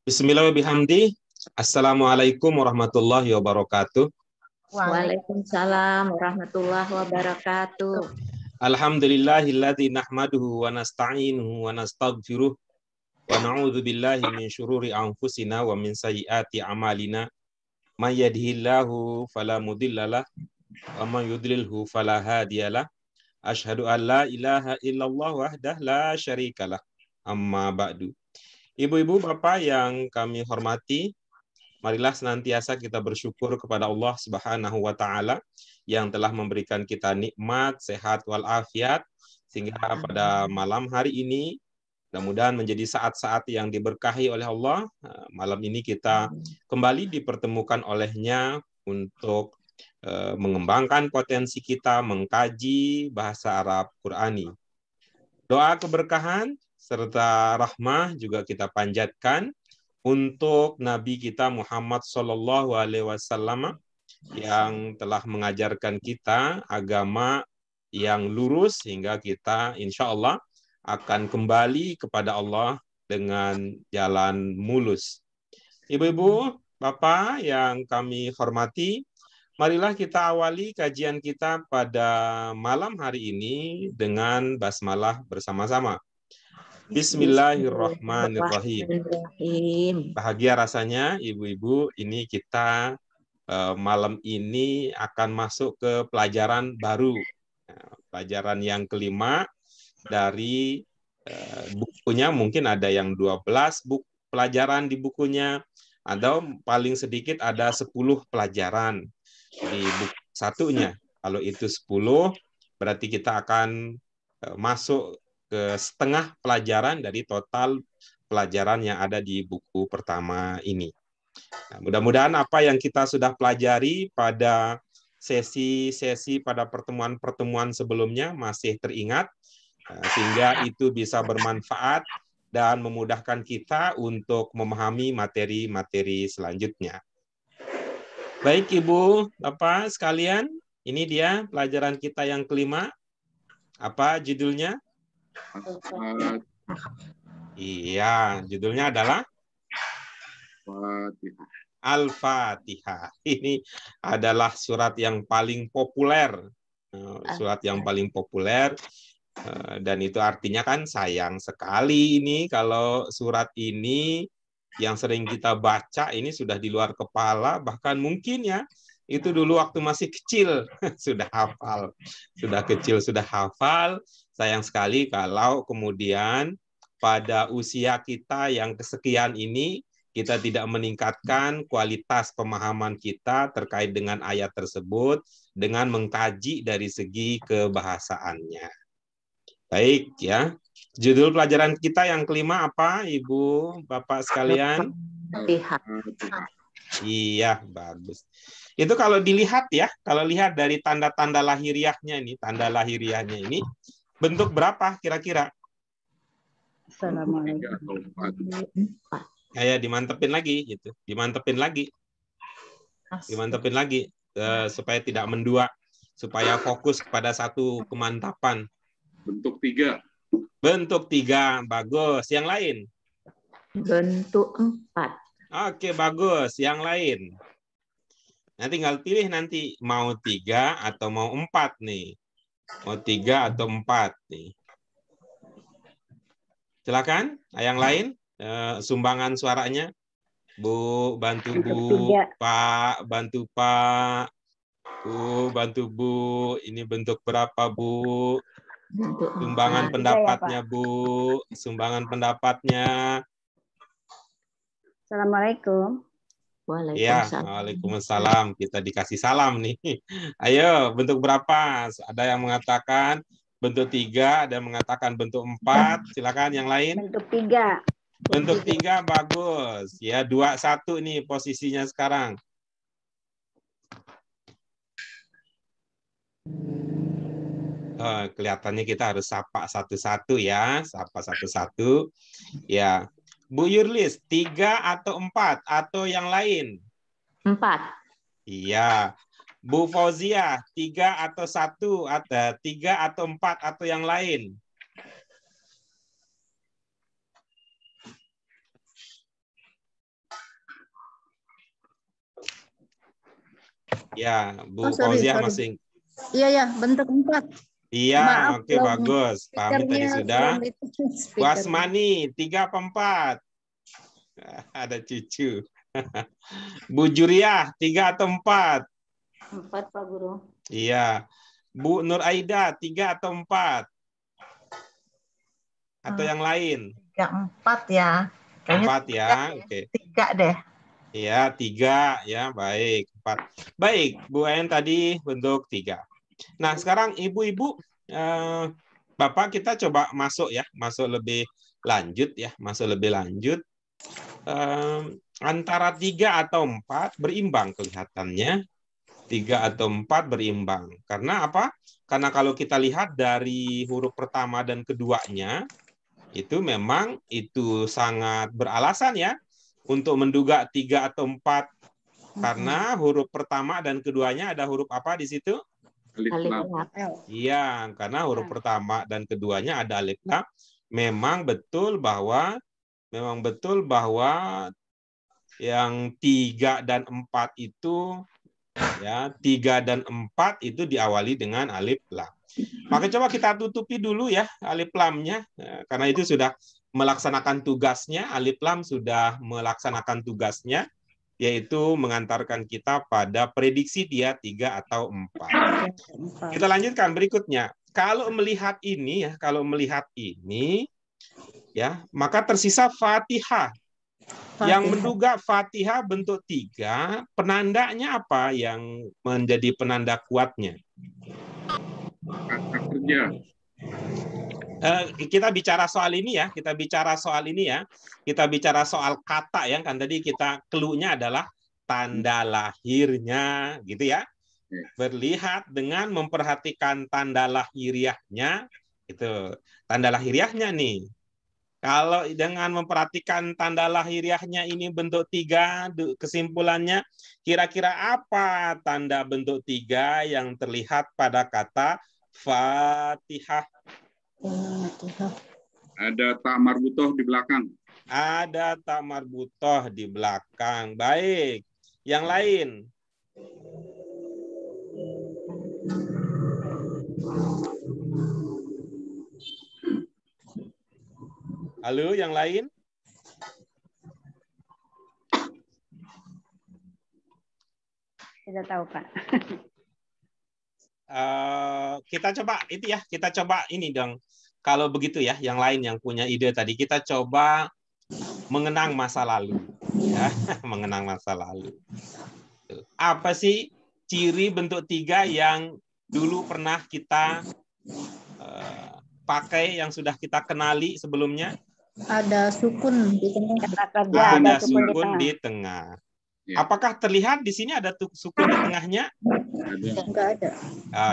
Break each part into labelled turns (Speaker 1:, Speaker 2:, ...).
Speaker 1: Bismillahirrahmanirrahim. Assalamualaikum warahmatullahi wabarakatuh.
Speaker 2: Waalaikumsalam warahmatullahi wabarakatuh.
Speaker 1: Alhamdulillahilladzi nahmaduhu wa nasta'inuhu wa nastaghfiruh wa na'udzu billahi min syururi anfusina wa min sayyiati a'malina. May yahdihillahu fala mudhillalah wa may yudlilhu fala hadiyalah. Asyhadu an la ilaha illallah wahdah la syarikalah. Amma ba'du. Ibu-ibu, bapak yang kami hormati, marilah senantiasa kita bersyukur kepada Allah Subhanahu wa taala yang telah memberikan kita nikmat, sehat walafiat sehingga pada malam hari ini mudah-mudahan menjadi saat-saat yang diberkahi oleh Allah. Malam ini kita kembali dipertemukan olehnya untuk mengembangkan potensi kita mengkaji bahasa Arab Qurani. Doa keberkahan serta rahmah juga kita panjatkan untuk Nabi kita Muhammad Sallallahu Alaihi Wasallam yang telah mengajarkan kita agama yang lurus hingga kita insya Allah akan kembali kepada Allah dengan jalan mulus. Ibu-ibu, bapak yang kami hormati, marilah kita awali kajian kita pada malam hari ini dengan basmalah bersama-sama. Bismillahirrahmanirrahim. Bahagia rasanya ibu-ibu, ini kita malam ini akan masuk ke pelajaran baru. Pelajaran yang kelima dari bukunya, mungkin ada yang 12 pelajaran di bukunya, atau paling sedikit ada 10 pelajaran di buku satunya. Kalau itu 10, berarti kita akan masuk ke setengah pelajaran dari total pelajaran yang ada di buku pertama ini. Nah, mudah-mudahan apa yang kita sudah pelajari pada sesi-sesi pada pertemuan-pertemuan sebelumnya masih teringat, sehingga itu bisa bermanfaat dan memudahkan kita untuk memahami materi-materi selanjutnya. Baik Ibu, Bapak sekalian, ini dia pelajaran kita yang kelima. Apa judulnya? Iya, judulnya adalah Al-Fatihah. Ini adalah surat yang paling populer. Surat yang paling populer. Dan itu artinya kan sayang sekali ini kalau surat ini yang sering kita baca ini sudah di luar kepala, bahkan mungkin ya itu dulu waktu masih kecil sudah hafal, sudah kecil sudah hafal. Sayang sekali kalau kemudian pada usia kita yang kesekian ini kita tidak meningkatkan kualitas pemahaman kita terkait dengan ayat tersebut dengan mengkaji dari segi kebahasaannya. Baik ya. Judul pelajaran kita yang kelima apa, Ibu, Bapak sekalian? Iya, bagus. Itu kalau dilihat ya, kalau lihat dari tanda-tanda lahiriahnya ini, tanda lahiriahnya ini, bentuk berapa kira-kira?
Speaker 2: Assalamualaikum.
Speaker 1: Ya, dimantepin lagi gitu, dimantepin lagi supaya tidak mendua, supaya fokus pada satu kemantapan.
Speaker 3: Bentuk 3.
Speaker 1: Bentuk 3, bagus. Yang lain?
Speaker 2: Bentuk 4.
Speaker 1: Oke, bagus. Yang lain? Nah, tinggal pilih nanti mau 3 atau mau 4 nih. Mau 3 atau 4 nih. Silakan, yang lain sumbangan suaranya. Bu, bantu Bu. Pak, bantu Pak. Bu, bantu Bu. Ini bentuk berapa, Bu? Sumbangan pendapatnya, Bu. Sumbangan pendapatnya.
Speaker 2: Assalamualaikum.
Speaker 1: Ya, waalaikumsalam. Kita dikasih salam nih. Ayo, bentuk berapa? Ada yang mengatakan bentuk 3, ada yang mengatakan bentuk 4. Silakan yang lain.
Speaker 2: Bentuk 3.
Speaker 1: Bentuk 3 bagus. Ya, 2-1 nih posisinya sekarang. Kelihatannya kita harus sapa satu-satu ya. Sapa satu-satu. Ya. Bu Yurlis, 3 atau 4 atau yang lain?
Speaker 2: 4.
Speaker 1: Iya. Bu Fauzia, 3 atau 1, ada 3 atau 4 atau yang lain? Ya, Bu
Speaker 3: Oh, sorry.
Speaker 1: Fauziah masih.
Speaker 3: Iya, bentuk 4.
Speaker 1: Iya,
Speaker 3: Maaf,
Speaker 1: oke, bagus. Pahmi tadi
Speaker 3: speakernya
Speaker 1: sudah.
Speaker 3: belum itu
Speaker 1: Bu
Speaker 3: speaker.
Speaker 1: Asmani, 3 apa 4? Ada cucu. Bu Juriah, 3 atau 4?
Speaker 2: 4, Pak Guru.
Speaker 1: Iya. Bu Nur Aida, 3 atau 4? Atau yang lain?
Speaker 4: 3, 4 ya. Kayaknya
Speaker 1: 4 ya, oke.
Speaker 4: 3 deh.
Speaker 1: Iya, 3 ya, baik. 4. Baik, Bu En tadi bentuk 3. Nah, sekarang ibu-ibu, Bapak kita coba masuk ya, masuk lebih lanjut ya, masuk lebih lanjut. Antara 3 atau 4 berimbang kelihatannya. 3 atau 4 berimbang. Karena apa? Karena kalau kita lihat dari huruf pertama dan keduanya, itu memang itu sangat beralasan ya untuk menduga 3 atau 4. Karena huruf pertama dan keduanya ada huruf apa di situ?
Speaker 2: Alif lam.
Speaker 1: Iya, karena huruf pertama dan keduanya ada alif lam. Memang betul bahwa yang 3 dan 4 itu ya, 3 dan 4 itu diawali dengan alif lam. Maka coba kita tutupi dulu ya alif lamnya, karena itu sudah melaksanakan tugasnya, alif lam sudah melaksanakan tugasnya, yaitu mengantarkan kita pada prediksi dia 3 atau 4. Kita lanjutkan berikutnya. Kalau melihat ini ya, maka tersisa Fatihah. Yang menduga Fatihah bentuk 3, penandanya apa yang menjadi penanda kuatnya?
Speaker 5: Kata kerja.
Speaker 1: Kita bicara soal ini ya, kita bicara soal kata ya, kan tadi kita clue-nya adalah tanda lahirnya gitu ya. Berlihat dengan memperhatikan tanda lahiriahnya, itu tanda lahiriahnya nih. Kalau dengan memperhatikan tanda lahiriahnya ini bentuk 3, kesimpulannya kira-kira apa tanda bentuk 3 yang terlihat pada kata Fatihah?
Speaker 5: Ada tak marbutoh di belakang.
Speaker 1: Ada tak marbutoh di belakang. Baik. Yang lain? Halo, yang lain?
Speaker 2: Tidak tahu, Pak.
Speaker 1: Kita coba ini dong. Kalau begitu ya, yang lain yang punya ide tadi, kita coba mengenang masa lalu. Ya, mengenang masa lalu. Apa sih ciri bentuk 3 yang dulu pernah kita pakai, yang sudah kita kenali sebelumnya?
Speaker 3: Ada sukun di tengah.
Speaker 2: Kata kerja
Speaker 1: Ada
Speaker 2: ada sukun di
Speaker 1: sukun
Speaker 2: tengah.
Speaker 1: di tengah.
Speaker 5: Ya.
Speaker 1: Apakah terlihat di sini ada sukun di tengahnya?
Speaker 3: Enggak ada.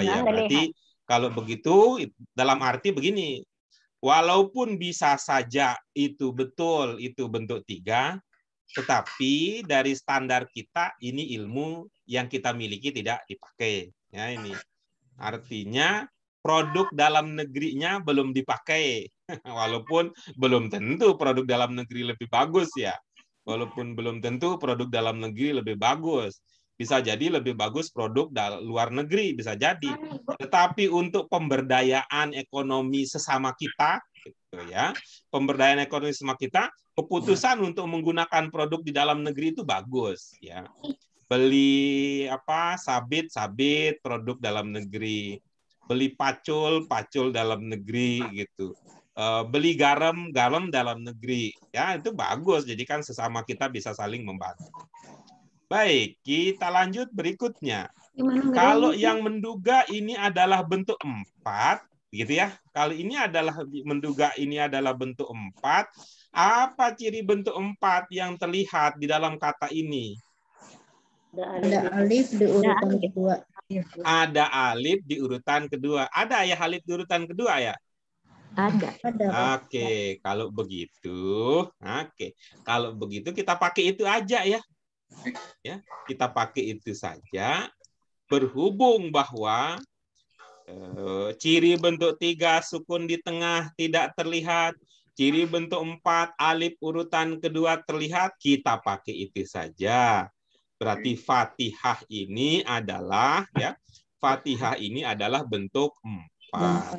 Speaker 1: Ya, berarti kalau begitu dalam arti begini, walaupun bisa saja itu betul, itu bentuk 3, tetapi dari standar kita ini ilmu yang kita miliki tidak dipakai. Ya, ini artinya produk dalam negerinya belum dipakai, walaupun belum tentu produk dalam negeri lebih bagus ya. Walaupun belum tentu produk dalam negeri lebih bagus. Bisa jadi lebih bagus produk luar negeri, bisa jadi. Tetapi untuk pemberdayaan ekonomi sesama kita, gitu ya, pemberdayaan ekonomi sesama kita, keputusan untuk menggunakan produk di dalam negeri itu bagus, ya. Beli sabit produk dalam negeri, beli pacul dalam negeri gitu. Beli garam dalam negeri, ya itu bagus. Jadi kan sesama kita bisa saling membantu. Baik, kita lanjut berikutnya. Kalau yang menduga ini adalah bentuk 4, gitu ya. Kalau ini adalah menduga ini adalah bentuk 4, apa ciri bentuk 4 yang terlihat di dalam kata ini?
Speaker 3: Ada alif di urutan kedua.
Speaker 1: Ada alif di urutan kedua. Ada ya alif di urutan kedua ya?
Speaker 2: Ada.
Speaker 1: Oke, kalau begitu, kalau begitu kita pakai itu aja ya. Ya, kita pakai itu saja. Berhubung bahwa ciri bentuk 3 sukun di tengah tidak terlihat, ciri bentuk 4 alif urutan kedua terlihat, kita pakai itu saja. Berarti Fatihah ini adalah bentuk 4.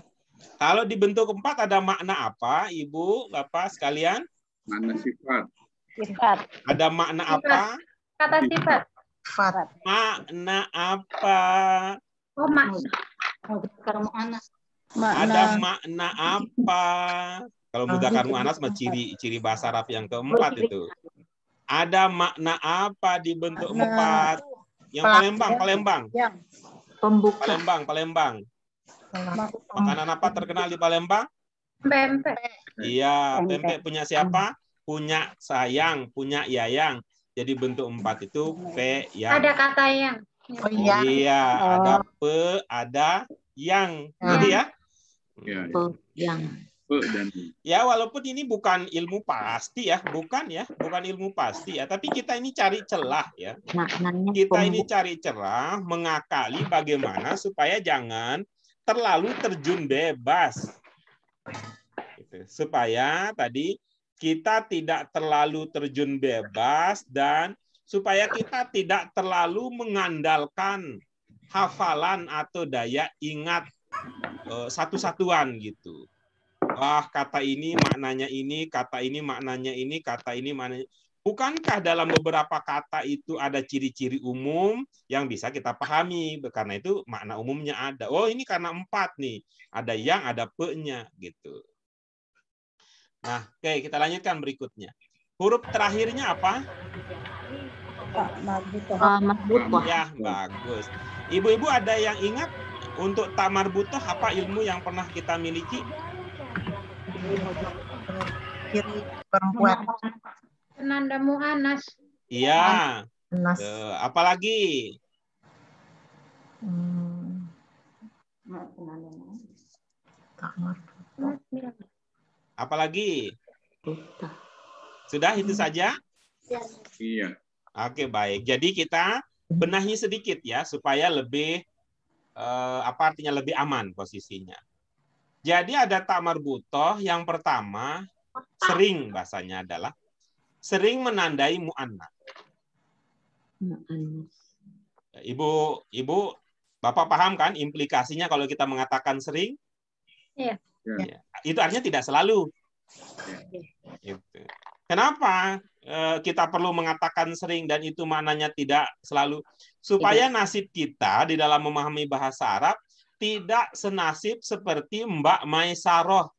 Speaker 1: Kalau di bentuk 4 ada makna apa, Ibu, Bapak sekalian?
Speaker 5: Mana sifat?
Speaker 2: Sifat.
Speaker 1: Ada makna apa?
Speaker 2: Kata sifat.
Speaker 4: Fat.
Speaker 1: Makna apa?
Speaker 2: Oh, karena anak.
Speaker 1: Ada makna apa? Kalau mudzakkar muannats mah ciri bahasa Arab yang keempat itu. Ada makna apa di bentuk 4? Yang Palembang.
Speaker 2: Pembuka.
Speaker 1: Palembang. Makanan apa terkenal di Palembang?
Speaker 2: Pempek.
Speaker 1: Iya, pempek punya siapa? Punya Sayang, punya Yayang. Jadi bentuk 4 itu P yang.
Speaker 2: Ada kata yang.
Speaker 4: Oh iya.
Speaker 1: Iya, ada pe, ada yang. Gitu ya.
Speaker 5: Ya,
Speaker 2: Yang.
Speaker 5: pe dan
Speaker 1: Ya, walaupun ini bukan ilmu pasti ya, bukan ilmu pasti ya, tapi kita ini cari celah ya.
Speaker 2: Maknanya
Speaker 1: Kita ini cari celah mengakali bagaimana supaya jangan terlalu terjun bebas. Gitu. Supaya tadi kita tidak terlalu terjun bebas dan supaya kita tidak terlalu mengandalkan hafalan atau daya ingat satu-satuan gitu. Wah, kata ini maknanya ini, kata ini maknanya ini, kata ini maknanya. Bukankah dalam beberapa kata itu ada ciri-ciri umum yang bisa kita pahami? Karena itu makna umumnya ada. Oh, ini karena 4 nih. Ada yang, ada pe-nya gitu. Nah, oke, kita lanjutkan berikutnya. Huruf terakhirnya apa?
Speaker 2: marbutoh.
Speaker 1: Ya, bagus. Ibu-ibu ada yang ingat untuk tak marbutoh apa ilmu yang pernah kita miliki?
Speaker 4: Ciri perempuan.
Speaker 2: Penanda mu'anas.
Speaker 1: Iya.
Speaker 4: Nas.
Speaker 1: Apalagi?
Speaker 4: Tak marbutoh.
Speaker 1: Apalagi? Sudah itu saja?
Speaker 5: iya.
Speaker 1: Oke, baik. Jadi kita benahi sedikit ya supaya lebih apa artinya lebih aman posisinya. Jadi ada tak marbutoh yang pertama sering bahasanya adalah sering menandai mu'annats. Ibu, Bapak paham kan implikasinya kalau kita mengatakan sering?
Speaker 2: Iya.
Speaker 5: Ya.
Speaker 1: Itu artinya tidak selalu. Itu. Kenapa kita perlu mengatakan sering dan itu maknanya tidak selalu? Supaya nasib kita di dalam memahami bahasa Arab tidak senasib seperti Mbak Maisaroh.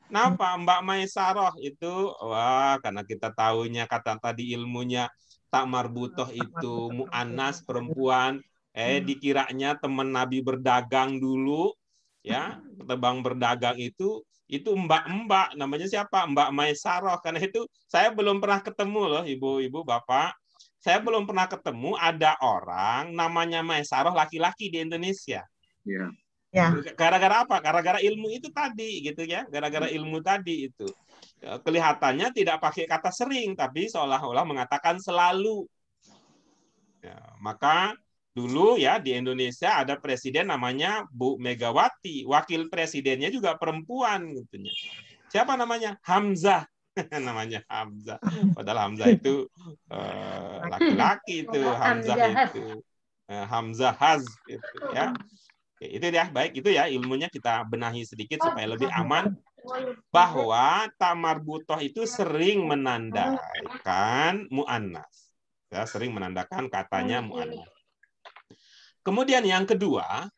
Speaker 1: Kenapa Mbak Maisaroh itu? Wah, karena kita tahunya kata tadi ilmunya tak marbutoh itu mu'annas perempuan. Dikiranya teman Nabi berdagang dulu, ya, tebang berdagang itu mbak-mbak, namanya siapa? Mbak Maisaroh. Karena itu saya belum pernah ketemu loh, ibu-ibu, bapak. Saya belum pernah ketemu ada orang namanya Maisaroh laki-laki di Indonesia.
Speaker 5: Ya.
Speaker 4: Ya.
Speaker 1: Gara-gara apa? Gara-gara ilmu itu tadi, gitu ya. Gara-gara ilmu tadi itu. Kelihatannya tidak pakai kata sering, tapi seolah-olah mengatakan selalu. Ya, maka dulu ya di Indonesia ada presiden namanya Bu Megawati, wakil presidennya juga perempuan gitu. Siapa namanya? Hamzah. Namanya Hamzah. Padahal Hamzah itu laki-laki itu, Hamzah itu. Hamzah Haz gitu ya. Oke, itu ya, baik itu ya ilmunya kita benahi sedikit supaya lebih aman bahwa tak marbutoh itu sering menandakan mu'annas. Ya, sering menandakan katanya mu'annas. Kemudian yang kedua,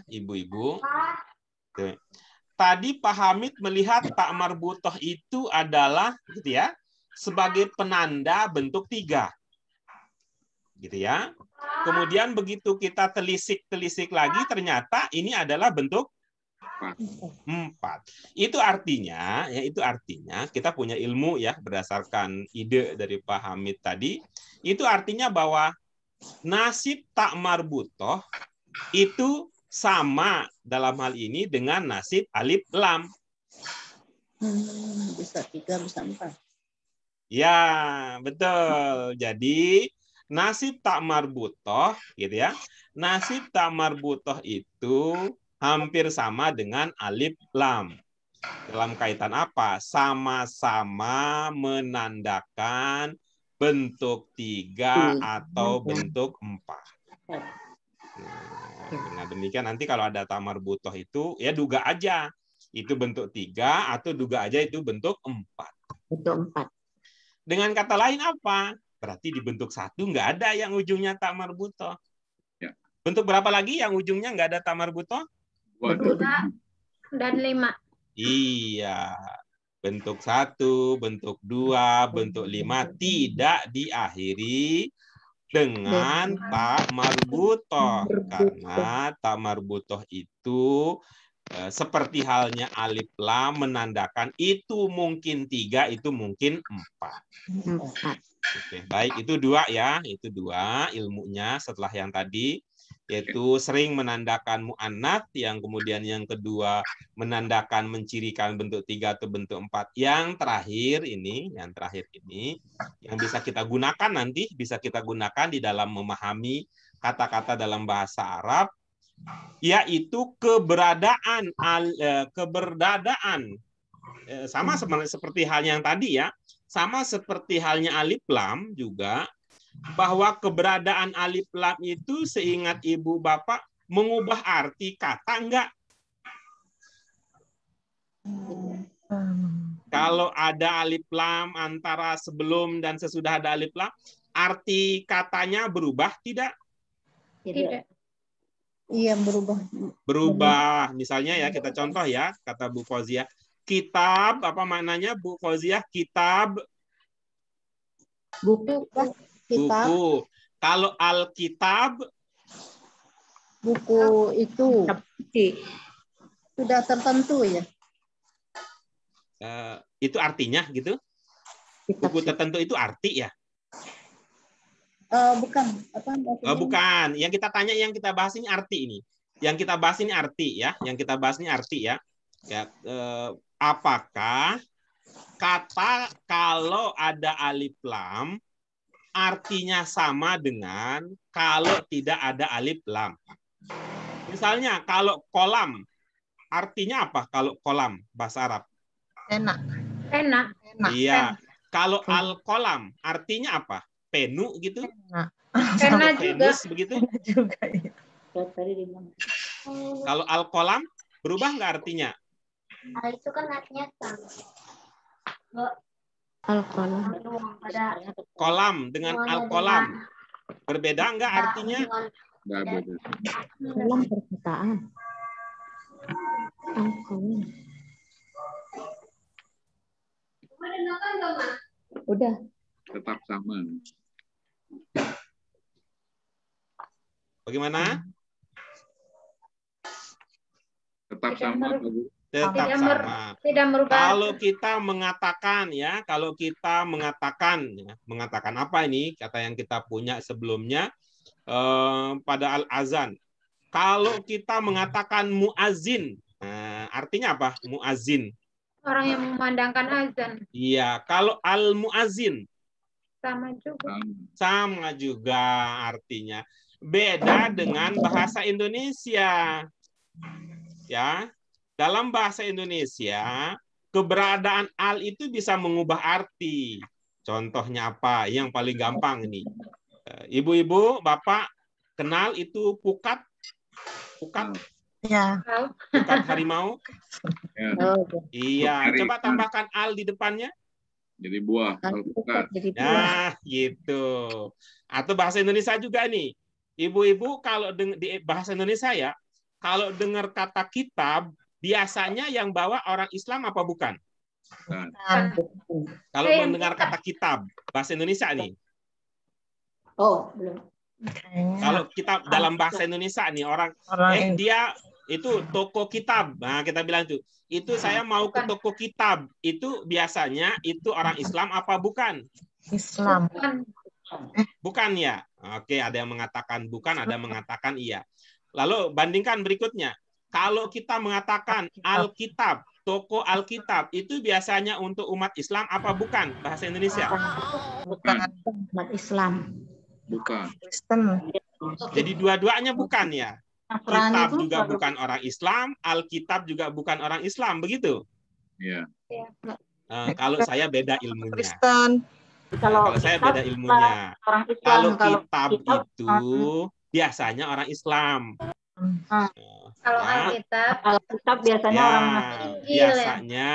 Speaker 1: ibu-ibu, tadi Pak Hamid melihat tak marbutoh itu adalah gitu ya, sebagai penanda bentuk 3. Gitu ya. Kemudian begitu kita telisik lagi ternyata ini adalah bentuk 4. Itu artinya kita punya ilmu ya berdasarkan ide dari Pak Hamid tadi. Itu artinya bahwa nasib tak marbutoh itu sama dalam hal ini dengan nasib alif lam.
Speaker 3: Bisa 3, bisa 4.
Speaker 1: Ya, betul. Jadi nasib tak marbutoh gitu ya. Nasib tak marbutoh itu hampir sama dengan alif lam. Dalam kaitan apa? Sama-sama menandakan bentuk 3 atau bentuk 4. Nah, demikian nanti kalau ada tamar butoh itu, ya duga aja itu bentuk 3 atau duga aja itu bentuk 4.
Speaker 2: Bentuk 4.
Speaker 1: Dengan kata lain apa? Berarti di bentuk 1 nggak ada yang ujungnya tamar butoh.
Speaker 5: Ya.
Speaker 1: Bentuk berapa lagi yang ujungnya nggak ada tamar butoh?
Speaker 5: 2
Speaker 2: Dan 5.
Speaker 1: Iya. Bentuk 1, bentuk 2, bentuk 5 tidak diakhiri dengan tak marbutoh. Karena tak marbutoh itu seperti halnya alif lam menandakan itu mungkin 3, itu mungkin 4. Oke, baik, itu 2 ya. Itu 2 ilmunya setelah yang tadi. Yaitu sering menandakan mu'annats, yang kemudian yang kedua menandakan mencirikan bentuk 3 atau bentuk 4. Yang terakhir ini yang bisa kita gunakan nanti, bisa kita gunakan di dalam memahami kata-kata dalam bahasa Arab, yaitu keberadaan sama seperti halnya yang tadi ya, sama seperti halnya alif lam juga, bahwa keberadaan alif lam itu seingat ibu bapak mengubah arti kata enggak? Kalau ada alif lam antara sebelum dan sesudah ada alif lam, arti katanya berubah tidak?
Speaker 2: Tidak.
Speaker 3: Iya, berubah.
Speaker 1: Berubah. Misalnya ya, kita contoh ya, kata Bu Fauziah, kitab, apa maknanya Bu Fauziah? Kitab.
Speaker 2: Buku.
Speaker 3: Kitab,
Speaker 1: Buku. Kalau Alkitab,
Speaker 3: buku itu sudah tertentu ya.
Speaker 1: itu artinya gitu. Buku tertentu itu arti ya?
Speaker 3: Bukan. Apa maksudnya?
Speaker 1: Bukan. Yang kita tanya, yang kita bahas ini arti ini. Yang kita bahas ini arti ya. Yang kita bahas ini arti ya. Apakah kata kalau ada alif lam artinya sama dengan kalau tidak ada alif lam? Misalnya kalau kolam, artinya apa kalau kolam bahasa Arab?
Speaker 4: Enak.
Speaker 2: Enak.
Speaker 1: Iya. Kalau al-kolam, artinya apa? Penu gitu?
Speaker 2: Enak juga.
Speaker 1: Venus begitu?
Speaker 4: Juga ya.
Speaker 1: Kalau al-kolam, berubah nggak artinya?
Speaker 2: Itu kan artinya sama.
Speaker 1: Kolam dengan al-kolam. Berbeda nggak artinya?
Speaker 5: Nggak beda.
Speaker 2: Dalam perkataan. Udah.
Speaker 5: Tetap sama.
Speaker 1: Bagaimana?
Speaker 5: Tetap sama, Pak Bu.
Speaker 1: Tetap sama.
Speaker 2: Tidak merubah.
Speaker 1: Kalau kita mengatakan ya, mengatakan apa ini? Kata yang kita punya sebelumnya pada al-azan. Kalau kita mengatakan muazin, artinya apa? Muazin.
Speaker 2: Orang yang memandangkan azan.
Speaker 1: Iya, kalau al-muazin
Speaker 2: Sama juga.
Speaker 1: sama juga artinya. Beda dengan bahasa Indonesia. Ya. Dalam bahasa Indonesia, keberadaan al itu bisa mengubah arti. Contohnya apa? Yang paling gampang ini. Ibu-ibu, Bapak kenal itu pukat? Pukat?
Speaker 4: Ya.
Speaker 1: Pukat harimau?
Speaker 5: Ya.
Speaker 1: Iya, coba tambahkan al di depannya.
Speaker 5: Jadi buah, alpukat.
Speaker 1: Nah, gitu. Atau bahasa Indonesia juga nih. Ibu-ibu kalau di bahasa Indonesia ya, kalau dengar kata kitab, biasanya yang bawa orang Islam apa bukan? Kalau mendengar kata kitab, bahasa Indonesia nih.
Speaker 2: Oh, belum.
Speaker 1: Kalau kitab dalam bahasa Indonesia nih, orang dia itu toko kitab. Nah, kita bilang itu saya mau ke toko kitab. Itu biasanya itu orang Islam apa bukan?
Speaker 4: Islam.
Speaker 1: Bukan ya? Oke, ada yang mengatakan bukan, ada yang mengatakan iya. Lalu bandingkan berikutnya. Kalau kita mengatakan Alkitab, toko Alkitab, itu biasanya untuk umat Islam apa bukan? Bahasa Indonesia.
Speaker 4: Bukan.
Speaker 2: Umat Islam.
Speaker 5: Bukan.
Speaker 4: Kristen.
Speaker 1: Jadi dua-duanya bukan ya? Kitab juga bukan orang Islam, Alkitab juga bukan orang Islam, begitu?
Speaker 5: Ya.
Speaker 1: Kalau saya beda ilmunya.
Speaker 4: Kristen.
Speaker 1: Kalau saya beda ilmunya.
Speaker 2: Orang Islam.
Speaker 1: Kalau kitab itu biasanya orang Islam.
Speaker 2: Kalau
Speaker 1: Ya.
Speaker 2: Alkitab, kalau kitab biasanya
Speaker 1: Ya,
Speaker 2: orang Injil.
Speaker 1: biasanya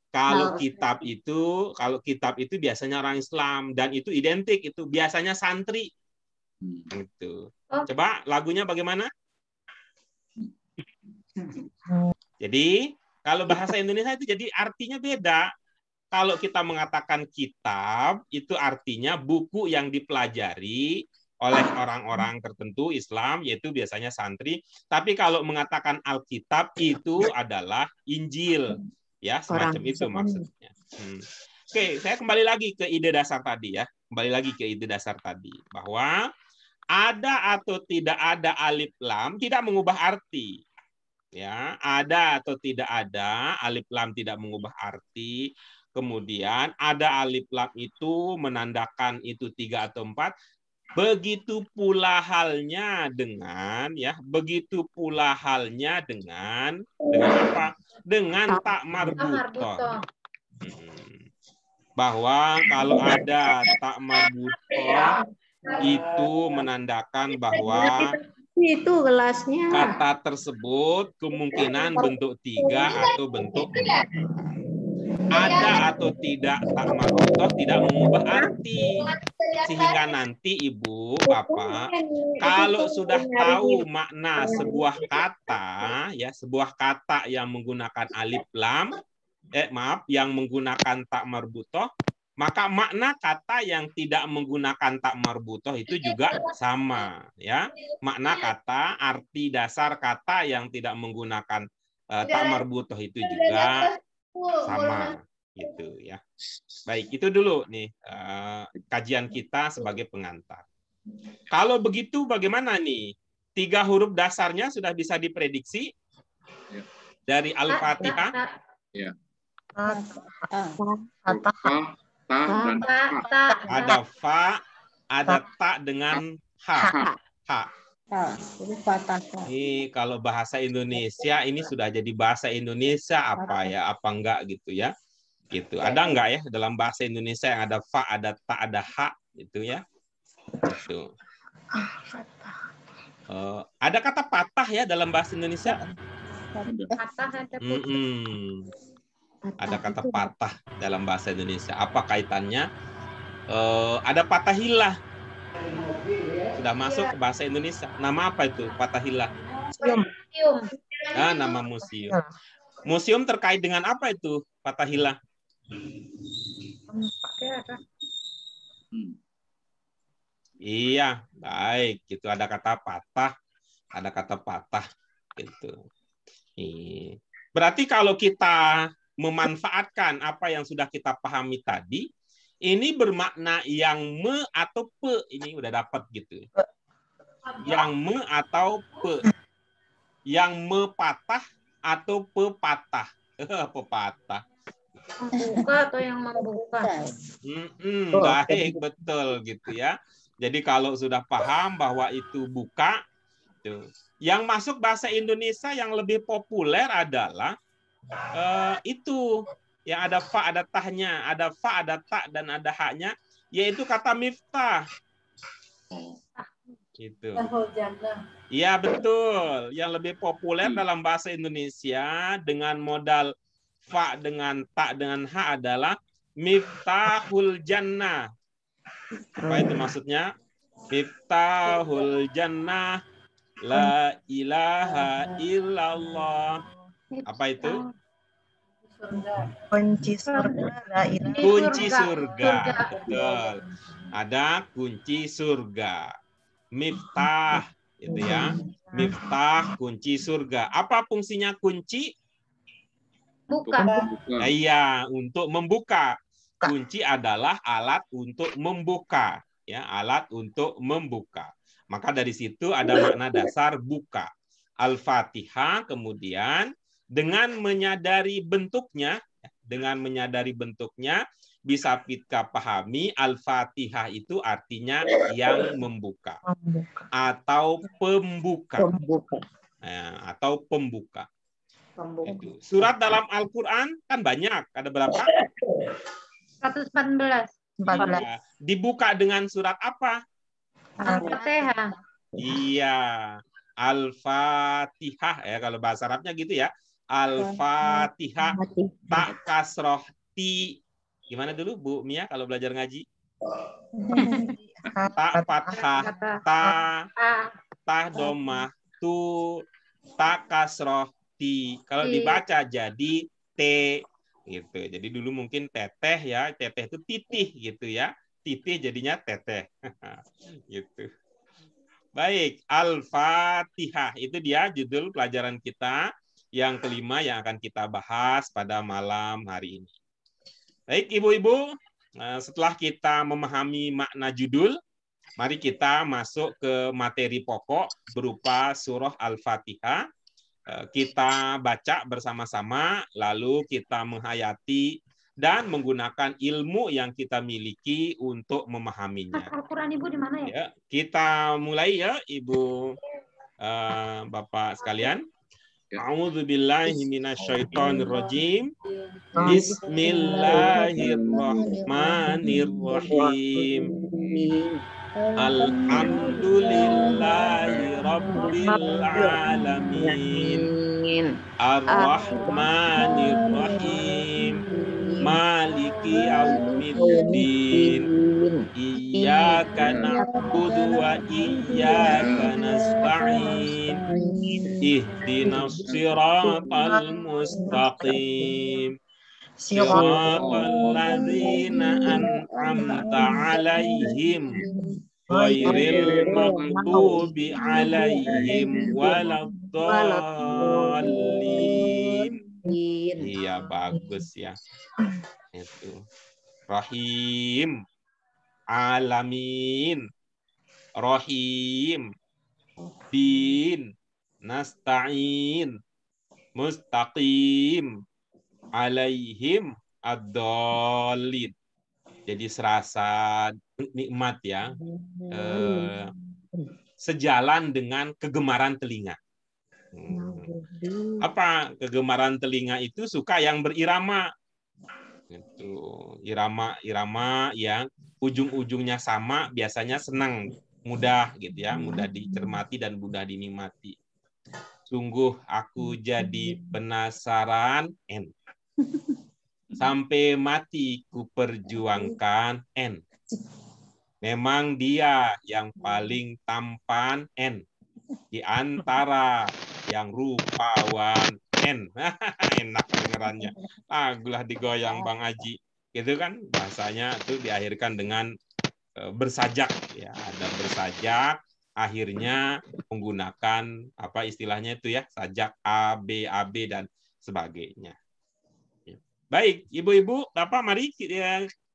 Speaker 1: kalau kitab itu biasanya orang Islam dan itu identik, itu biasanya santri. Gitu. Coba lagunya bagaimana? Jadi kalau bahasa Indonesia itu jadi artinya beda. Kalau kita mengatakan kitab itu artinya buku yang dipelajari oleh orang-orang tertentu Islam, yaitu biasanya santri. Tapi kalau mengatakan Alkitab itu adalah Injil, ya semacam itu maksudnya. Oke, saya kembali lagi ke ide dasar tadi ya. Kembali lagi ke ide dasar tadi bahwa ada atau tidak ada alif lam tidak mengubah arti. Ya, ada atau tidak ada alif lam tidak mengubah arti. Kemudian ada alif lam itu menandakan itu 3 atau 4. Begitu pula halnya dengan apa? Dengan tak marbutoh. Bahwa kalau ada tak marbutoh itu menandakan bahwa
Speaker 2: itu gelasnya.
Speaker 1: Kata tersebut kemungkinan bentuk 3 atau bentuk 4. Ada atau tidak tak marbutoh tidak mengubah arti. Sehingga nanti Ibu, Bapak, kalau sudah tahu makna sebuah kata, ya sebuah kata yang menggunakan alif lam, yang menggunakan tak marbutoh, maka makna kata yang tidak menggunakan tak marbutoh itu juga sama, ya. Makna kata, arti dasar kata yang tidak menggunakan tak marbutoh itu juga sama, gitu ya. Baik, itu dulu nih kajian kita sebagai pengantar. Kalau begitu bagaimana nih? 3 huruf dasarnya sudah bisa diprediksi dari Al-Fatihah.
Speaker 5: Ya.
Speaker 1: Ada fa, ada ta dengan ha. Ini kalau bahasa Indonesia ini sudah jadi bahasa Indonesia apa ya? Apa enggak gitu ya? Gitu. Ada enggak ya dalam bahasa Indonesia yang ada fa, ada ta, ada ha gitu ya? Gitu. Ada kata patah ya dalam bahasa Indonesia? Ada kata patah dalam bahasa Indonesia. Apa kaitannya? Ada patah hilah. Sudah masuk ke bahasa Indonesia. Nama apa itu patah hilah?
Speaker 2: Museum.
Speaker 1: Nama museum. Museum terkait dengan apa itu patah hilah? Iya, baik. Itu ada kata patah, ada kata patah. Gitu. Berarti kalau kita memanfaatkan apa yang sudah kita pahami tadi, ini bermakna yang me atau pe. Ini udah dapat gitu. Yang me atau pe. Yang me patah atau pe patah. Pepatah.
Speaker 2: Membuka atau yang membuka?
Speaker 1: Baik, betul gitu ya. Jadi kalau sudah paham bahwa itu buka, tuh. Yang masuk bahasa Indonesia yang lebih populer adalah itu yang ada fa, ada tahnya, ada fa, ada ta, dan ada haknya, yaitu kata miftah. Gitu. Iya betul. Yang lebih populer dalam bahasa Indonesia dengan modal fa dengan ta dengan ha adalah miftahul jannah. Apa itu maksudnya? Miftahul jannah la ilaha illallah. Apa itu?
Speaker 4: Kunci surga, la ilaha.
Speaker 1: Kunci surga. Betul. Ada kunci surga. Miftah, gitu ya. Miftah, kunci surga. Apa fungsinya kunci?
Speaker 2: Buka.
Speaker 1: Iya, untuk membuka. Kunci adalah alat untuk membuka, ya, alat untuk membuka. Maka dari situ ada makna dasar buka. Al-Fatihah kemudian dengan menyadari bentuknya, bisa kita pahami Al-Fatihah itu artinya yang membuka atau pembuka. Atau pembuka. Itu. Surat dalam Al-Quran kan banyak. Ada berapa?
Speaker 2: 114.
Speaker 4: 14.
Speaker 1: Iya. Dibuka dengan surat apa?
Speaker 2: Al-Fatihah.
Speaker 1: Iya. Al-Fatihah ya, kalau bahasa Arabnya gitu ya. Al-Fatihah. Tak kasroh ti. Gimana dulu Bu Mia kalau belajar ngaji? Tak fathah, ta domah, tu, ta kasroh ti. Kalau dibaca jadi t gitu. Jadi dulu mungkin teteh ya, teteh itu titih gitu ya. Titih jadinya teteh. Gitu. Baik, Al-Fatihah itu dia judul pelajaran kita yang kelima yang akan kita bahas pada malam hari ini. Baik, Ibu-ibu, setelah kita memahami makna judul, mari kita masuk ke materi pokok berupa surah Al-Fatihah. Kita baca bersama-sama, lalu kita menghayati dan menggunakan ilmu yang kita miliki untuk memahaminya.
Speaker 2: Al-Quran Ibu di mana ya?
Speaker 1: Ya, kita mulai ya, Ibu, Bapak sekalian. A'udzu billahi minasyaitonir rajim. Bismillahirrahmanirrahim. Alhamdulillahi rabbil alamin. Ar-Rahmanir-Rahim. Maliki yaumiddin. Iyyaka na'budu wa iyyaka nasta'in. Ihdinas siratal mustaqim. Siratal ladzina an'amta 'alaihim ghairil maghdubi 'alaihim waladdallin. Iya, bagus ya. Itu. Rahim, alamin, rohim, din, nasta'in, mustaqim, alaihim, ad-dallin. Jadi serasa nikmat ya. Sejalan dengan kegemaran telinga. Apa kegemaran telinga itu? Suka yang berirama. Itu irama yang ujung-ujungnya sama, biasanya senang, mudah gitu ya, mudah dicermati dan mudah dinikmati. Sungguh aku jadi penasaran N. Sampai mati ku perjuangkan N. Memang dia yang paling tampan N. Di antara yang rupawan N. Enak dengerannya. Lagulah digoyang Bang Aji. Gitu kan bahasanya itu diakhirkan dengan bersajak ya, ada bersajak, akhirnya menggunakan apa istilahnya itu ya, sajak A B dan sebagainya. Baik, Ibu-ibu, Bapak, mari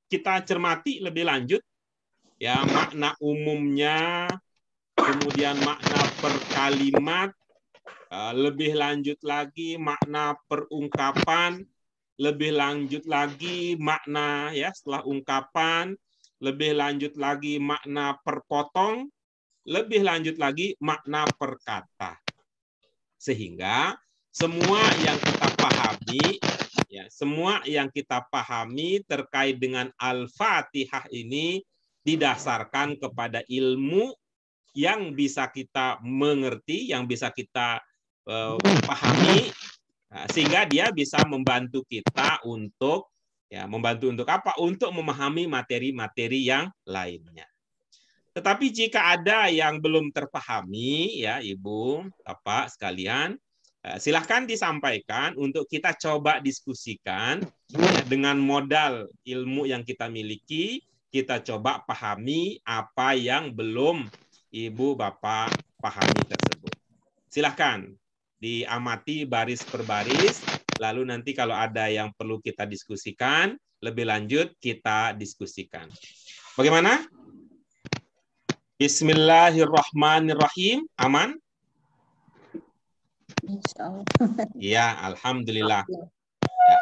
Speaker 1: kita cermati lebih lanjut ya makna umumnya, kemudian makna per kalimat, lebih lanjut lagi makna perungkapan, lebih lanjut lagi makna ya setelah ungkapan, lebih lanjut lagi makna perpotong, lebih lanjut lagi makna perkata. Sehingga semua yang kita pahami ya, semua yang kita pahami terkait dengan Al-Fatihah ini didasarkan kepada ilmu yang bisa kita mengerti, yang bisa kita pahami, sehingga dia bisa membantu kita untuk ya, membantu untuk apa? Untuk memahami materi-materi yang lainnya. Tetapi jika ada yang belum terpahami ya Ibu, Bapak sekalian, silahkan disampaikan untuk kita coba diskusikan ya, dengan modal ilmu yang kita miliki, kita coba pahami apa yang belum Ibu Bapak pahami tersebut. Silahkan diamati baris per baris, lalu nanti kalau ada yang perlu kita diskusikan, lebih lanjut kita diskusikan. Bagaimana? Bismillahirrahmanirrahim. Aman? Ya, alhamdulillah. Ya,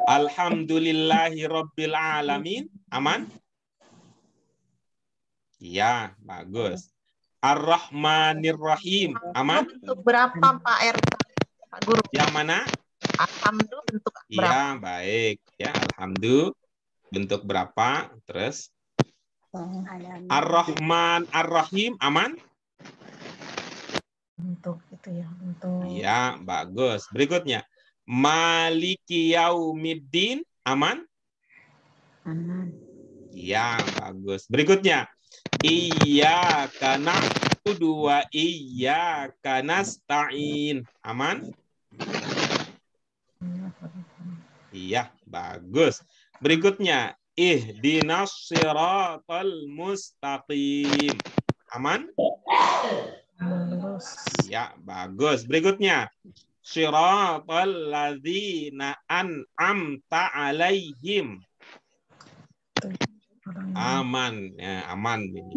Speaker 1: alhamdulillahirabbil alamin. Aman? Ya, bagus. Ar-Rahmanir-Rahim. Aman?
Speaker 4: Untuk berapa Pak RT? Pak Guru?
Speaker 1: Yang mana?
Speaker 4: Alhamdulillah bentuk berapa?
Speaker 1: Iya, baik. Ya, alhamdulillah. Bentuk berapa? Terus Ar-Rahman, Ar-Rahim, aman?
Speaker 4: Bentuk itu ya, bentuk.
Speaker 1: Iya, bagus. Berikutnya. Maliki Yaumiddin, aman?
Speaker 3: Aman.
Speaker 1: Iya, bagus. Berikutnya. Iyyaka na'budu wa iyyaka nasta'in. Aman? Iya, bagus. Berikutnya, ihdinas siratal mustaqim. Aman?
Speaker 4: Lurus.
Speaker 1: Iya, bagus. Berikutnya, siratal ladzina an'amta alaihim. Aman, ya, aman ini.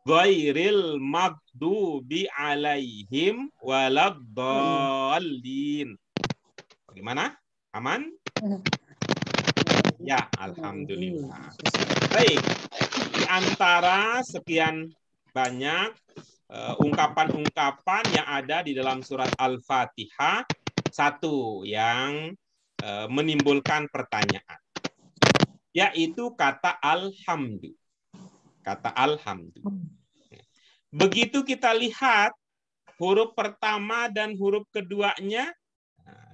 Speaker 1: Ghairil maghdubi alaihim waladdallin. Bagaimana? Aman? Ya, alhamdulillah. Baik. Di antara sekian banyak ungkapan-ungkapan yang ada di dalam surat Al-Fatihah, satu yang menimbulkan pertanyaan, yaitu kata alhamdu. Kata alhamdu. Begitu kita lihat huruf pertama dan huruf keduanya,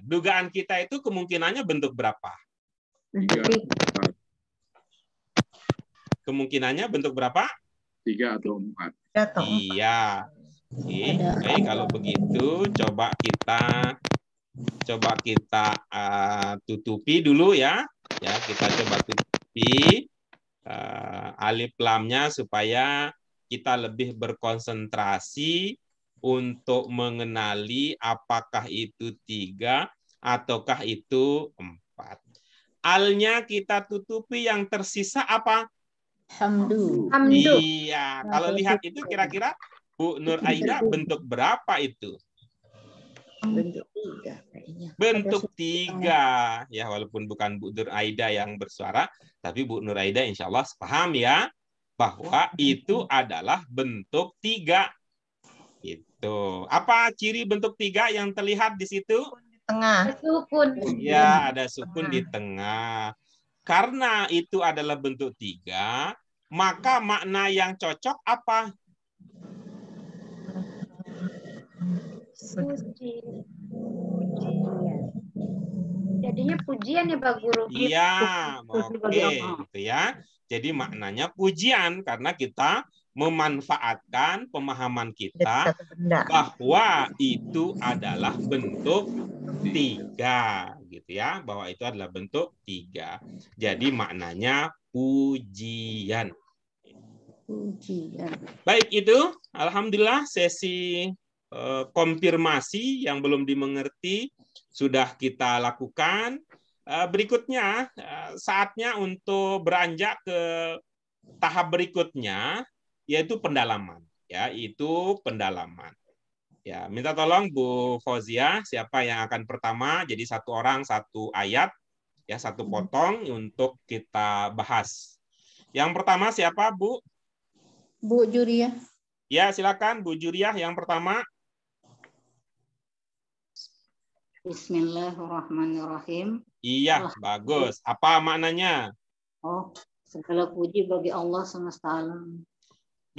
Speaker 1: dugaan kita itu kemungkinannya bentuk berapa?
Speaker 5: 3,
Speaker 1: Kemungkinannya bentuk berapa?
Speaker 5: 3 atau 4.
Speaker 1: Iya. Oke, baik, kalau begitu coba kita tutupi dulu ya. Ya, kita coba tutupi alif lamnya supaya kita lebih berkonsentrasi untuk mengenali apakah itu 3 ataukah itu 4. Alnya kita tutupi, yang tersisa apa?
Speaker 3: Hamdu.
Speaker 1: Iya, kalau lihat itu kira-kira Bu Nur Aida bentuk berapa itu?
Speaker 3: Bentuk 3 kayaknya.
Speaker 1: Bentuk 3. Ya, walaupun bukan Bu Nur Aida yang bersuara, tapi Bu Nur Aida insya Allah paham ya bahwa itu adalah bentuk 3. Itu. Apa ciri bentuk 3 yang terlihat di situ?
Speaker 4: Tengah.
Speaker 2: Sukun.
Speaker 1: Ya, ada sukun di tengah. Karena itu adalah bentuk 3, maka makna yang cocok apa?
Speaker 2: Puji. Jadinya pujian ya Pak Guru.
Speaker 1: Iya, oke, gitu ya. Jadi maknanya pujian karena kita memanfaatkan pemahaman kita bahwa itu adalah bentuk 3, gitu ya, bahwa itu adalah bentuk 3. Jadi maknanya pujian.
Speaker 3: Pujian.
Speaker 1: Baik, itu alhamdulillah sesi konfirmasi yang belum dimengerti sudah kita lakukan. Berikutnya saatnya untuk beranjak ke tahap berikutnya, yaitu pendalaman. Ya, itu pendalaman. Ya, minta tolong Bu Fauzia, siapa yang akan pertama? Jadi satu orang satu ayat, ya, satu potong untuk kita bahas. Yang pertama siapa, Bu?
Speaker 3: Bu Juriah.
Speaker 1: Ya, silakan Bu Juriah yang pertama.
Speaker 6: Bismillahirrahmanirrahim.
Speaker 1: Iya, bagus. Apa maknanya?
Speaker 6: Oh, segala puji bagi Allah semesta alam.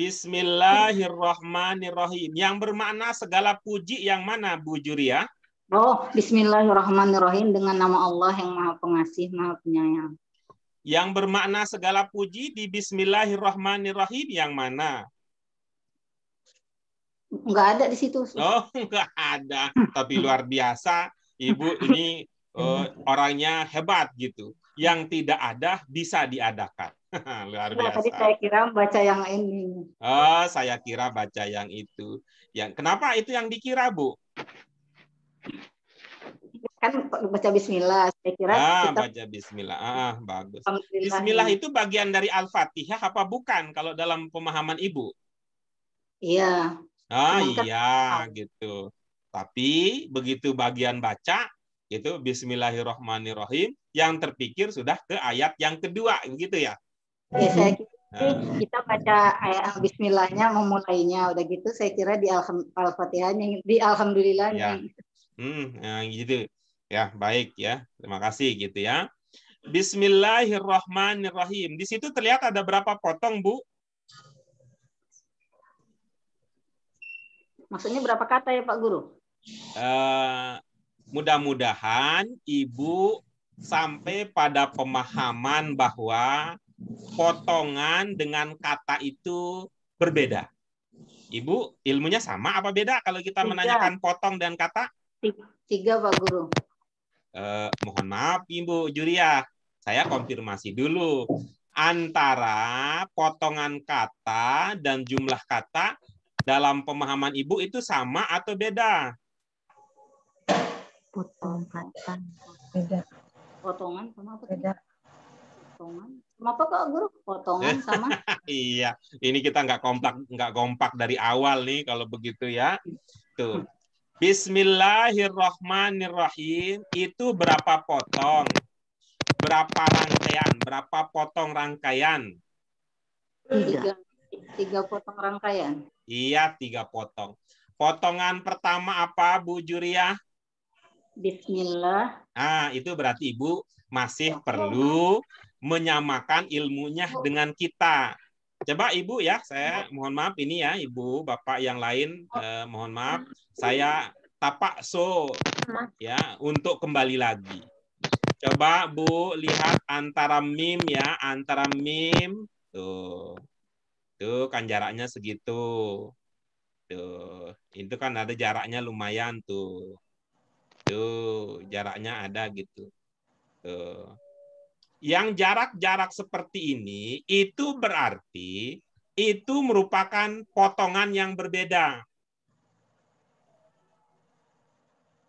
Speaker 1: Bismillahirrahmanirrahim. Yang bermakna segala puji yang mana, Bu Juriah?
Speaker 6: Oh, Bismillahirrahmanirrahim, dengan nama Allah yang Maha Pengasih, Maha Penyayang.
Speaker 1: Yang bermakna segala puji di Bismillahirrahmanirrahim yang mana?
Speaker 6: Enggak ada di situ.
Speaker 1: Oh, enggak ada. Tapi luar biasa. Ibu ini orangnya hebat gitu. Yang tidak ada bisa diadakan. Luar biasa.
Speaker 6: Tadi saya kira baca yang ini.
Speaker 1: Oh, saya kira baca yang itu. Kenapa itu yang dikira, Bu?
Speaker 6: Kan baca Bismillah. Saya kira kita
Speaker 1: baca Bismillah. Bagus.
Speaker 6: Alhamdulillah.
Speaker 1: Bismillah itu bagian dari Al-Fatihah apa bukan kalau dalam pemahaman Ibu?
Speaker 6: Iya.
Speaker 1: Iya, gitu. Tapi begitu bagian baca, itu Bismillahirrahmanirrahim, yang terpikir sudah ke ayat yang kedua, begitu ya?
Speaker 6: Ya, saya kira kita baca ayat Bismillahnya memulainya, udah gitu saya kira di Al-Fatihahnya, di Alhamdulillahnya.
Speaker 1: Ya. Gitu. Ya, baik ya. Terima kasih gitu ya. Bismillahirrahmanirrahim. Di situ terlihat ada berapa potong, Bu?
Speaker 6: Maksudnya berapa kata ya Pak Guru?
Speaker 1: Mudah-mudahan Ibu sampai pada pemahaman bahwa potongan dengan kata itu berbeda. Ibu, ilmunya sama apa beda kalau kita menanyakan potong dan kata?
Speaker 6: 3 Pak Guru.
Speaker 1: Mohon maaf Ibu Juriah, saya konfirmasi dulu. Antara potongan kata dan jumlah kata dalam pemahaman Ibu itu sama atau beda?
Speaker 4: Potong kata. Beda.
Speaker 6: Potongan sama apa?
Speaker 4: Beda.
Speaker 6: Potongan. Sama apa Pak Guru? Potongan sama?
Speaker 1: Iya, ini kita nggak kompak dari awal nih kalau begitu ya. Tuh. Bismillahirrahmanirrahim itu berapa potong? Berapa rangkaian? Berapa potong rangkaian?
Speaker 6: 3 potong rangkaian.
Speaker 1: Iya, 3 potong. Potongan pertama apa, Bu Juriah?
Speaker 6: Bismillah.
Speaker 1: Nah, itu berarti Ibu masih perlu menyamakan ilmunya dengan kita. Coba Ibu ya, saya mohon maaf ini ya, Ibu, Bapak yang lain, mohon maaf, saya tapak so ya untuk kembali lagi. Coba Bu lihat antara mim ya, antara mim tuh. Tuh kan jaraknya segitu. Tuh, itu kan ada jaraknya lumayan tuh. Tuh, jaraknya ada gitu. Tuh. Yang jarak-jarak seperti ini itu berarti itu merupakan potongan yang berbeda.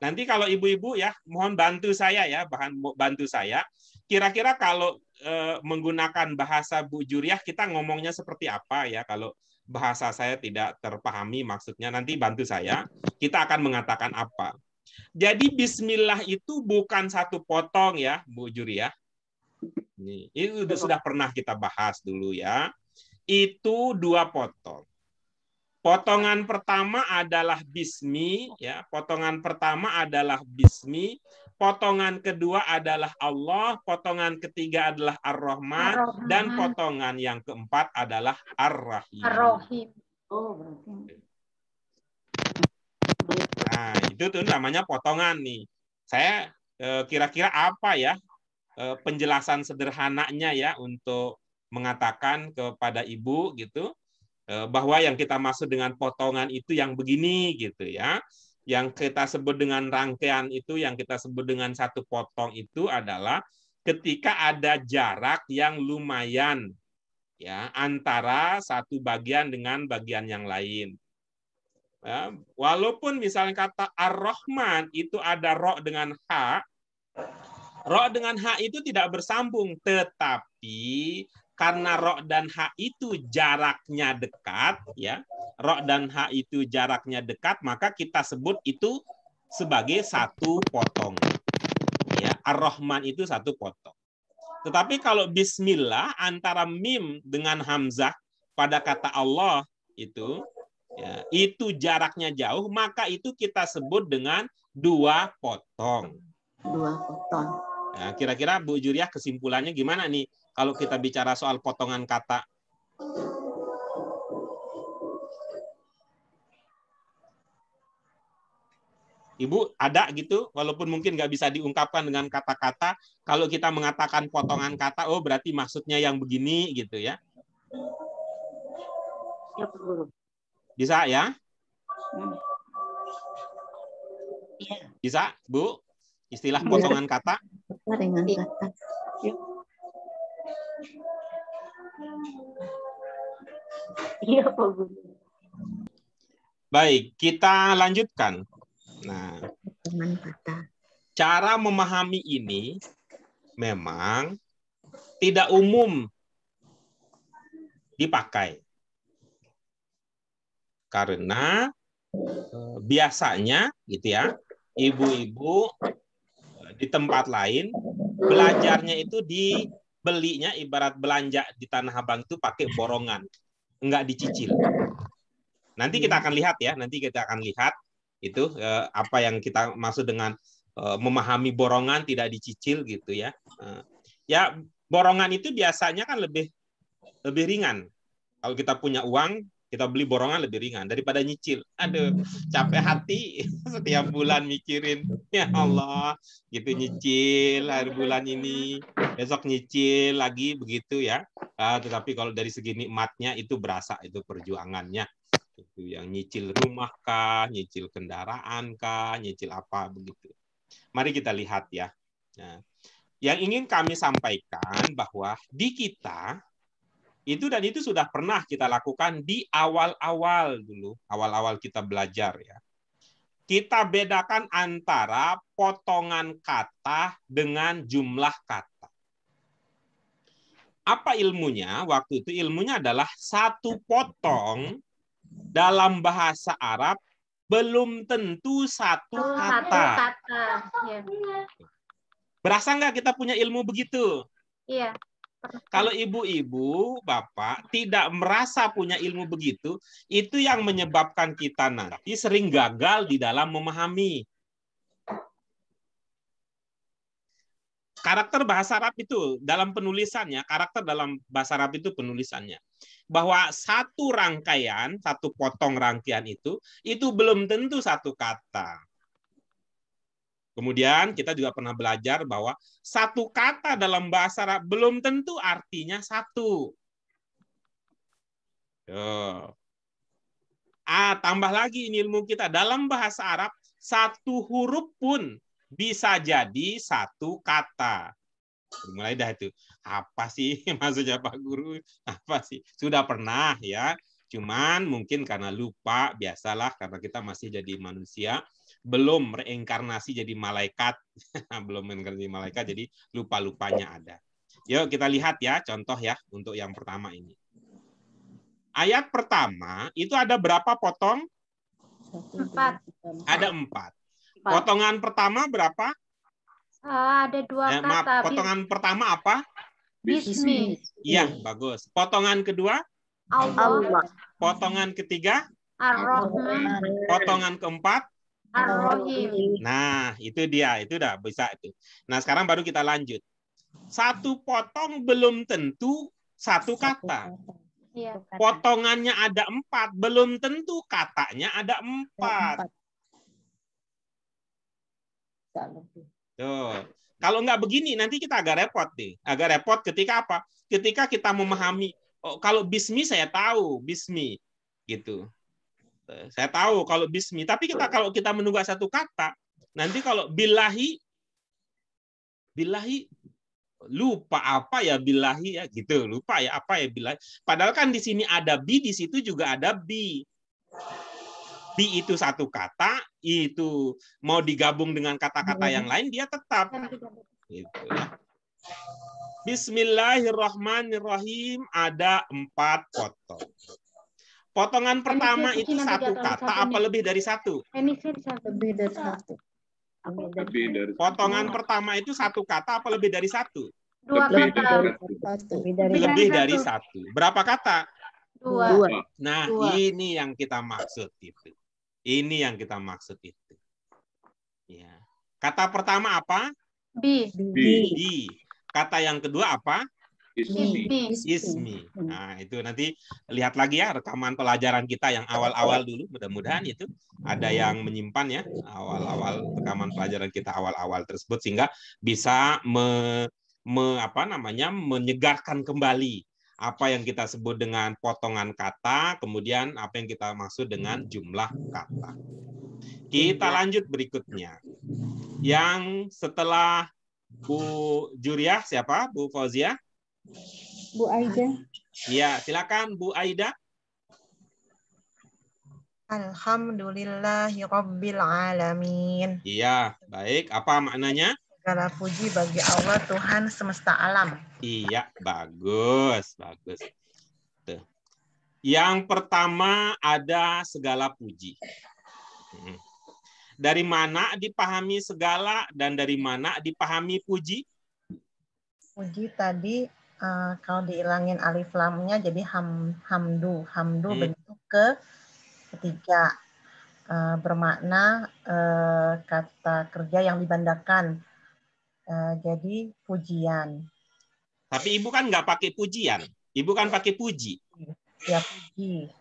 Speaker 1: Nanti kalau ibu-ibu ya, mohon bantu saya ya, bantu saya. Kira-kira kalau menggunakan bahasa Bu Juriah kita ngomongnya seperti apa ya? Kalau bahasa saya tidak terpahami maksudnya, nanti bantu saya. Kita akan mengatakan apa? Jadi Bismillah itu bukan satu potong ya, Bu Juriah. Ini sudah pernah kita bahas dulu ya. Itu 2 potong. Potongan pertama adalah bismi, ya. Potongan pertama adalah bismi. Potongan kedua adalah Allah. Potongan ketiga adalah Ar-Rahman. Dan potongan yang keempat adalah Ar-Rahim.
Speaker 2: Ar-Rahim.
Speaker 6: Oh, berarti.
Speaker 1: Nah, itu tuh namanya potongan nih. Saya kira-kira apa ya penjelasan sederhananya ya untuk mengatakan kepada Ibu gitu bahwa yang kita maksud dengan potongan itu yang begini gitu ya. Yang kita sebut dengan rangkaian itu, yang kita sebut dengan satu potong itu adalah ketika ada jarak yang lumayan ya antara satu bagian dengan bagian yang lain. Ya, walaupun misalnya kata Ar-Rahman itu ada ro dengan ha, ro dengan ha itu tidak bersambung, tetapi karena ro dan ha itu jaraknya dekat, ya, ro dan ha itu jaraknya dekat, maka kita sebut itu sebagai satu potong. Ya, Ar-Rahman itu satu potong. Tetapi kalau Bismillah antara mim dengan hamzah pada kata Allah itu, ya, itu jaraknya jauh, maka itu kita sebut dengan 2 potong.
Speaker 3: 2 potong.
Speaker 1: Nah, kira-kira Bu Juriah kesimpulannya gimana nih kalau kita bicara soal potongan kata? Ibu ada gitu, walaupun mungkin nggak bisa diungkapkan dengan kata-kata, kalau kita mengatakan potongan kata, oh berarti maksudnya yang begini gitu ya?
Speaker 6: Ya, Pak Guru.
Speaker 1: Bisa ya?
Speaker 6: Iya.
Speaker 1: Bisa, Bu? Istilah potongan kata?
Speaker 3: Dengan kata.
Speaker 6: Iya, Pak Guru.
Speaker 1: Baik, kita lanjutkan. Nah,
Speaker 3: Potongan kata.
Speaker 1: cara memahami ini memang tidak umum dipakai. Karena biasanya gitu ya, ibu-ibu di tempat lain belajarnya itu dibelinya ibarat belanja di Tanah Abang itu pakai borongan, enggak dicicil. Nanti kita akan lihat ya, nanti kita akan lihat itu apa yang kita maksud dengan memahami borongan tidak dicicil gitu ya. Ya borongan itu biasanya kan lebih ringan. Kalau kita punya uang, kita beli borongan lebih ringan daripada nyicil. Aduh, capek hati setiap bulan mikirin, ya Allah, gitu nyicil hari bulan ini, besok nyicil lagi begitu ya. Tetapi kalau dari segi nikmatnya itu berasa itu perjuangannya. Itu yang nyicil rumah kah, nyicil kendaraan kah, nyicil apa begitu. Mari kita lihat ya. Nah, yang ingin kami sampaikan bahwa di kita itu sudah pernah kita lakukan di awal-awal dulu, awal-awal kita belajar ya. Kita bedakan antara potongan kata dengan jumlah kata. Apa ilmunya? Waktu itu ilmunya adalah satu potong dalam bahasa Arab belum tentu satu kata.
Speaker 2: Ya.
Speaker 1: Berasa nggak kita punya ilmu begitu?
Speaker 2: Iya.
Speaker 1: Kalau ibu-ibu, bapak tidak merasa punya ilmu begitu, itu yang menyebabkan kita nanti sering gagal di dalam memahami. Karakter bahasa Arab itu dalam penulisannya, karakter dalam bahasa Arab itu penulisannya. Bahwa satu rangkaian, satu potong rangkaian itu belum tentu satu kata. Kemudian kita juga pernah belajar bahwa satu kata dalam bahasa Arab belum tentu artinya satu. Tambah lagi ini ilmu kita. Dalam bahasa Arab, satu huruf pun bisa jadi satu kata. Mulai dah itu. Apa sih maksudnya Pak Guru? Apa sih? Sudah pernah ya. Cuman mungkin karena lupa, biasalah karena kita masih jadi manusia. Belum reinkarnasi jadi malaikat, belum reinkarnasi malaikat, jadi lupa-lupanya ada. Yuk kita lihat ya, contoh ya untuk yang pertama ini. Ayat pertama itu ada berapa potong?
Speaker 2: 4.
Speaker 1: Ada 4. Potongan pertama berapa?
Speaker 2: Ada 2 kata.
Speaker 1: Potongan pertama apa?
Speaker 2: Bismi.
Speaker 1: Iya, bagus. Potongan kedua?
Speaker 2: Allah.
Speaker 1: Potongan ketiga?
Speaker 2: Ar-Rahman.
Speaker 1: Potongan keempat?
Speaker 2: Ar-Rahim.
Speaker 1: Nah, itu dia. Itu udah bisa itu. Nah, sekarang baru kita lanjut. Satu potong belum tentu satu kata.
Speaker 2: Iya.
Speaker 1: Potongannya ada 4, belum tentu katanya ada 4. Tuh. Kalau nggak begini, nanti kita agak repot nih. Agak repot ketika apa? Ketika kita memahami, kalau bismi saya tahu, bismi. Gitu. Saya tahu kalau bismi, tapi kalau kita menunggu satu kata, nanti kalau billahi lupa apa ya billahi ya gitu, lupa ya apa ya billahi. Padahal kan di sini ada bi, di situ juga ada bi. Bi itu satu kata, itu mau digabung dengan kata-kata yang lain dia tetap. Gitu ya. Bismillahirrahmanirrahim ada 4 potong. Potongan pertama itu satu kata apa lebih dari satu?
Speaker 3: Lebih dari satu.
Speaker 1: Potongan pertama itu satu kata apa lebih dari satu?
Speaker 2: 2 kata.
Speaker 1: Lebih dari satu. Berapa kata?
Speaker 2: 2.
Speaker 1: Nah,
Speaker 2: 2.
Speaker 1: ini yang kita maksud itu. Ini yang kita maksud itu. Ya. Kata pertama apa?
Speaker 2: Bi.
Speaker 1: Kata yang kedua apa? Ismi. Nah, itu nanti lihat lagi ya rekaman pelajaran kita yang awal-awal dulu. Mudah-mudahan itu ada yang menyimpan ya awal-awal rekaman pelajaran kita awal-awal tersebut sehingga bisa menyegarkan kembali apa yang kita sebut dengan potongan kata, kemudian apa yang kita maksud dengan jumlah kata. Kita lanjut berikutnya. Yang setelah Bu Juriah siapa? Bu Fauzia?
Speaker 3: Bu Aida.
Speaker 1: Ya, silakan Bu Aida.
Speaker 4: Alhamdulillahirabbil alamin.
Speaker 1: Iya, baik. Apa maknanya?
Speaker 4: Segala puji bagi Allah Tuhan semesta alam.
Speaker 1: Iya, bagus, bagus. Tuh. Yang pertama ada segala puji. Dari mana dipahami segala dan dari mana dipahami puji?
Speaker 4: Puji tadi kalau dihilangin alif lamnya jadi hamdu bentuk ketiga. bermakna kata kerja yang dibandakan. Jadi pujian.
Speaker 1: Tapi ibu kan nggak pakai pujian. Ibu kan pakai puji.
Speaker 4: Ya, puji.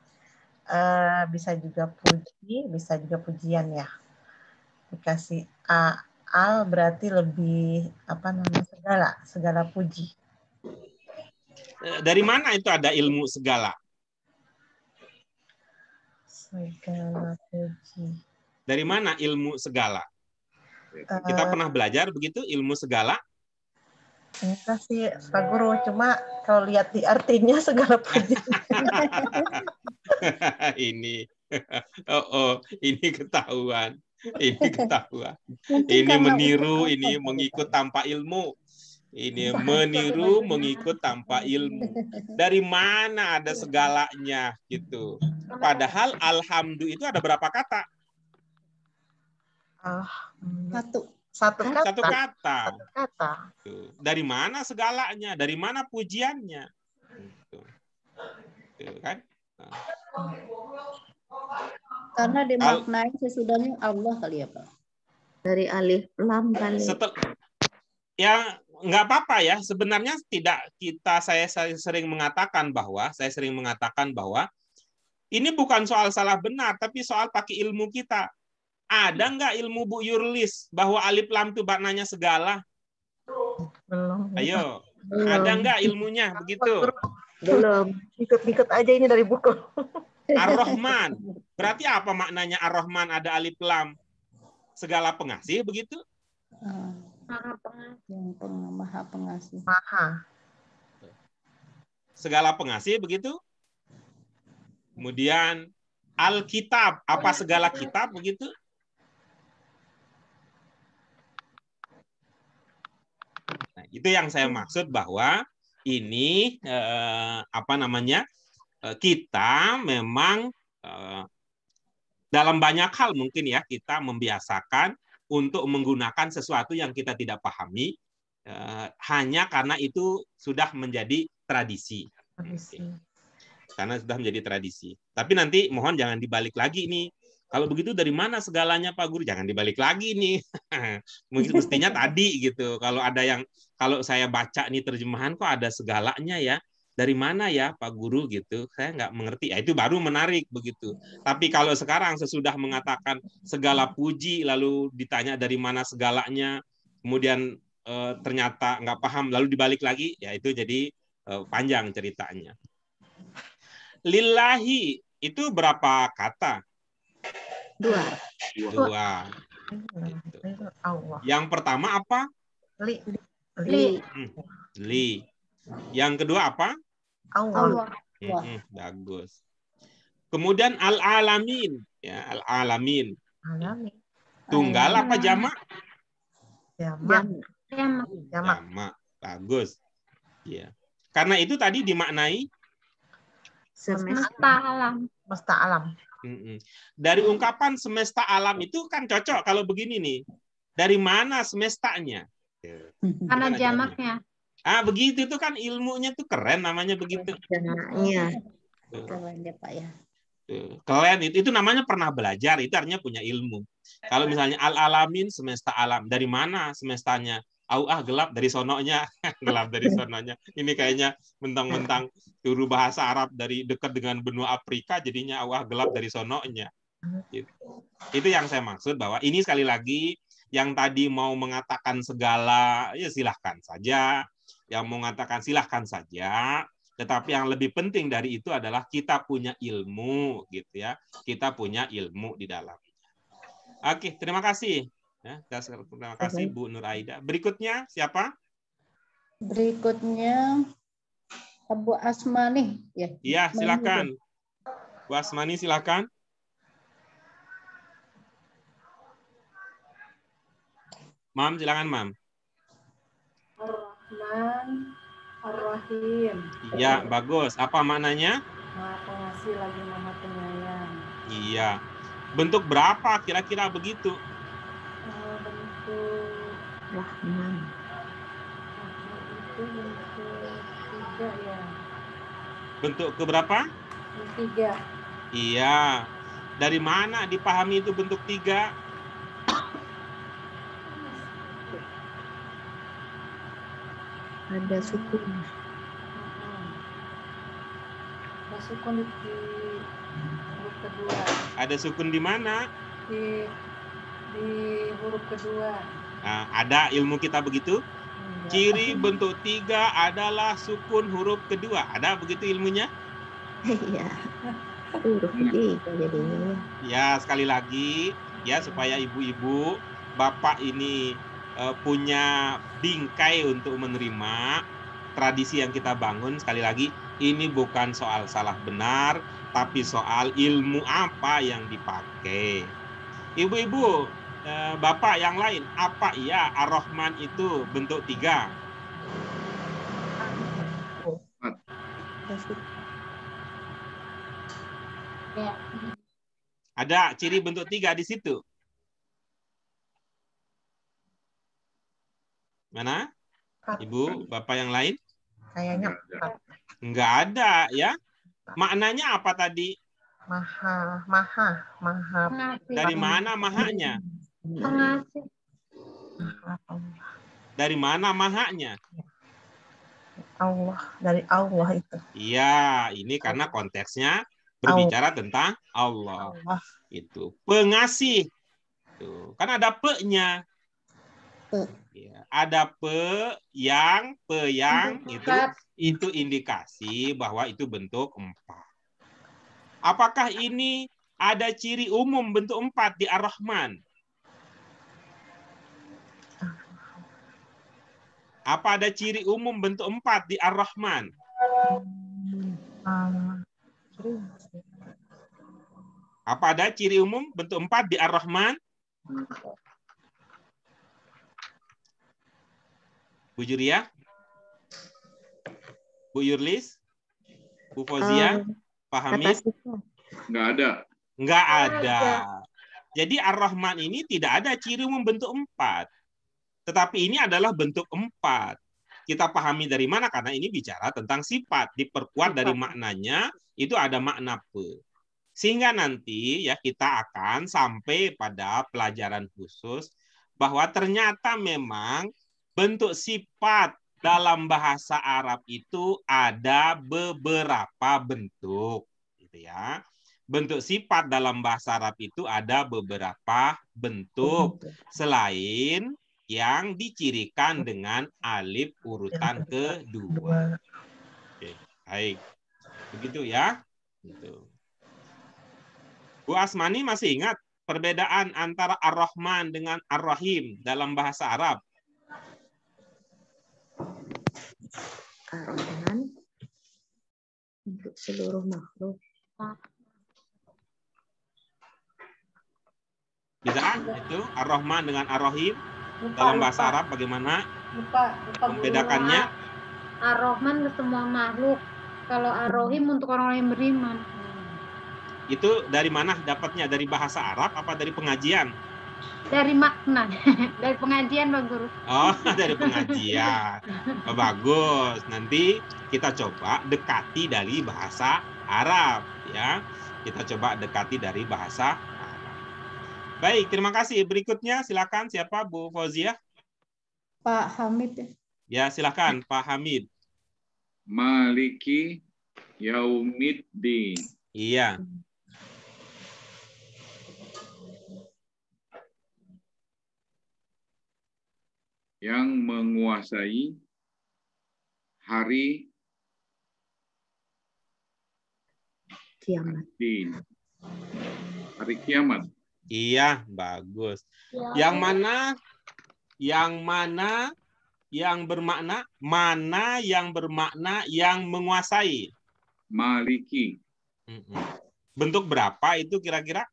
Speaker 4: Bisa juga puji, bisa juga pujian ya. Dikasih al berarti lebih segala puji.
Speaker 1: Dari mana itu ada ilmu segala?
Speaker 4: Segala puji.
Speaker 1: Dari mana ilmu segala? Kita pernah belajar begitu ilmu segala?
Speaker 4: Enggak sih Pak Guru, cuma kalau lihat di artinya segala puji.
Speaker 1: Ini ini ketahuan. Ini ketahuan.
Speaker 3: Mungkin
Speaker 1: Ini
Speaker 3: karena
Speaker 1: meniru,
Speaker 3: usaha
Speaker 1: ini
Speaker 3: kali,
Speaker 1: mengikut
Speaker 3: Pak.
Speaker 1: tanpa ilmu. Ini meniru, mengikut tanpa ilmu. Dari mana ada segalanya gitu. Padahal alhamdulillah itu ada berapa kata?
Speaker 4: Satu kata.
Speaker 1: Satu kata.
Speaker 4: Satu kata.
Speaker 1: Dari mana segalanya? Dari mana pujiannya? Gitu. Kan?
Speaker 3: Karena dimaknai sesudahnya Allah kali ya Pak.
Speaker 2: Dari alif lam kali.
Speaker 1: Ya nggak apa-apa ya. Sebenarnya tidak saya sering mengatakan bahwa ini bukan soal salah benar, tapi soal pakai ilmu kita. Ada nggak ilmu Bu Yurlis bahwa alif lam itu maknanya segala?
Speaker 4: Belum.
Speaker 1: Ayo, ada nggak ilmunya begitu?
Speaker 2: Belum.
Speaker 4: Ikut-ikut aja ini dari buku.
Speaker 1: Ar-Rahman. Berarti apa maknanya Ar-Rahman ada alif lam? Segala pengasih begitu?
Speaker 3: Maha pengasih.
Speaker 4: Maha.
Speaker 1: Segala pengasih begitu? Kemudian Alkitab, apa segala kitab begitu? Nah, itu yang saya maksud bahwa ini kita memang dalam banyak hal mungkin ya kita membiasakan untuk menggunakan sesuatu yang kita tidak pahami hanya karena itu sudah menjadi tradisi. Karena sudah menjadi tradisi. Tapi nanti mohon jangan dibalik lagi nih. Kalau begitu dari mana segalanya Pak Guru? Jangan dibalik lagi nih. Mestinya tadi gitu. Kalau saya baca nih terjemahan kok ada segalanya ya. Dari mana ya Pak Guru gitu? Saya nggak mengerti. Ya, itu baru menarik begitu. Tapi kalau sekarang sesudah mengatakan segala puji lalu ditanya dari mana segalanya, kemudian ternyata nggak paham lalu dibalik lagi, ya itu jadi panjang ceritanya. Lillahi itu berapa kata?
Speaker 2: Dua.
Speaker 1: Gitu. Yang pertama apa?
Speaker 2: Li.
Speaker 1: Li. Yang kedua apa?
Speaker 2: Allah.
Speaker 1: Bagus. Kemudian al-alamin. Ya, al-alamin. Tunggal apa jamak? Jamak. Bagus. Ya. Karena itu tadi dimaknai
Speaker 2: Semesta alam.
Speaker 4: Semesta alam.
Speaker 1: Dari ungkapan semesta alam itu kan cocok kalau begini nih. Dari mana semestanya?
Speaker 2: Karena jamaknya.
Speaker 1: Begitu itu kan ilmunya tuh keren namanya begitu.
Speaker 2: Jamaknya.
Speaker 3: Keren ya Pak ya.
Speaker 1: Keren itu namanya pernah belajar, itu artinya punya ilmu. Kalau misalnya al-alamin semesta alam, dari mana semestanya? Gelap dari sononya. Gelap dari sononya. Ini kayaknya mentang-mentang guru bahasa Arab dari dekat dengan benua Afrika jadinya gelap dari sononya. Itu yang saya maksud bahwa ini sekali lagi yang tadi mau mengatakan segala ya silahkan saja, yang mau mengatakan silahkan saja, tetapi yang lebih penting dari itu adalah kita punya ilmu gitu ya. Kita punya ilmu di dalamnya. Oke, terima kasih. Ya, terima kasih Bu Nur Aida. Berikutnya siapa?
Speaker 3: Berikutnya Bu Asmani ya.
Speaker 1: Iya, silakan. Bu Asmani silakan. Mam, silakan Mam.
Speaker 7: Ar-Rahman, Ar-Rahim.
Speaker 1: Iya, bagus. Apa maknanya?
Speaker 7: Maha pengasih lagi maha penyayang.
Speaker 1: Iya. Bentuk berapa kira-kira begitu?
Speaker 7: Bentuk
Speaker 2: Rahman.
Speaker 7: itu bentuk 3 ya.
Speaker 1: Bentuk keberapa?
Speaker 7: 3.
Speaker 1: Iya. Dari mana dipahami itu bentuk 3?
Speaker 3: Ada sukun.
Speaker 7: Ada sukun di huruf kedua.
Speaker 1: Ada sukun di mana?
Speaker 7: Di huruf kedua.
Speaker 1: Nah, ada ilmu kita begitu? Ciri bentuk 3 adalah sukun huruf kedua. Ada begitu ilmunya?
Speaker 3: Iya. Huruf ketiga jadinya.
Speaker 1: Ya, sekali lagi ya supaya ibu-ibu, bapak ini punya bingkai untuk menerima tradisi yang kita bangun. Sekali lagi, ini bukan soal salah benar, tapi soal ilmu apa yang dipakai. Ibu-ibu, bapak yang lain, apa iya Ar-Rahman itu bentuk 3? Ada ciri bentuk 3 di situ? Mana? Ibu, bapak yang lain?
Speaker 4: Kayaknya
Speaker 1: Enggak ada ya. Maknanya apa tadi?
Speaker 4: maha.
Speaker 2: Pengasih.
Speaker 1: Dari mana mahanya?
Speaker 2: Pengasih.
Speaker 1: Dari mana mahanya?
Speaker 4: Allah, dari Allah itu.
Speaker 1: Iya, ini karena konteksnya berbicara tentang Allah.
Speaker 4: Allah.
Speaker 1: Itu pengasih. Tuh, kan ada pe-nya. Ya, ada pe yang itu indikasi bahwa itu bentuk 4. Apakah ini ada ciri umum bentuk 4 di Ar-Rahman? Apa ada ciri umum bentuk 4 di Ar-Rahman? Apa ada ciri umum bentuk 4 di Ar-Rahman? Bu Juria? Bu Yurlis? Bu Fauzia? Pak Hamid?
Speaker 5: Nggak ada.
Speaker 1: Nggak ada. Jadi Ar-Rahman ini tidak ada ciri umum bentuk 4. Tetapi ini adalah bentuk 4. Kita pahami dari mana? Karena ini bicara tentang sifat. Diperkuat dari maknanya, itu ada makna pe. Sehingga nanti ya kita akan sampai pada pelajaran khusus bahwa ternyata memang bentuk sifat dalam bahasa Arab itu ada beberapa bentuk, gitu ya. Bentuk sifat dalam bahasa Arab itu ada beberapa bentuk selain yang dicirikan dengan alif urutan kedua. Oke, baik. Begitu ya. Gitu. Bu Asmani masih ingat perbedaan antara Ar-Rahman dengan Ar-Rahim dalam bahasa Arab?
Speaker 3: Ar-Rahman untuk seluruh makhluk.
Speaker 1: Bisa itu Ar-Rahman dengan Ar-Rahim dalam bahasa Arab bagaimana membedakannya?
Speaker 2: Ar-Rahman ke semua makhluk. Kalau Ar-Rahim untuk orang yang beriman.
Speaker 1: Itu dari mana dapatnya? Dari bahasa Arab apa dari pengajian?
Speaker 2: Dari makna. Dari pengajian, Bang Guru.
Speaker 1: Oh, dari pengajian. Oh, bagus. Nanti kita coba dekati dari bahasa Arab, ya. Kita coba dekati dari bahasa Arab. Baik, terima kasih. Berikutnya silakan siapa Bu Fauzia?
Speaker 3: Pak Hamid.
Speaker 1: Ya, silakan Pak Hamid.
Speaker 5: Maliki Yaumiddin.
Speaker 1: Iya.
Speaker 5: Yang menguasai hari
Speaker 3: Kiamat.
Speaker 5: din. Hari kiamat.
Speaker 1: Iya, bagus. Yang mana yang bermakna, mana yang bermakna yang menguasai?
Speaker 5: Maliki.
Speaker 1: Bentuk berapa itu kira-kira?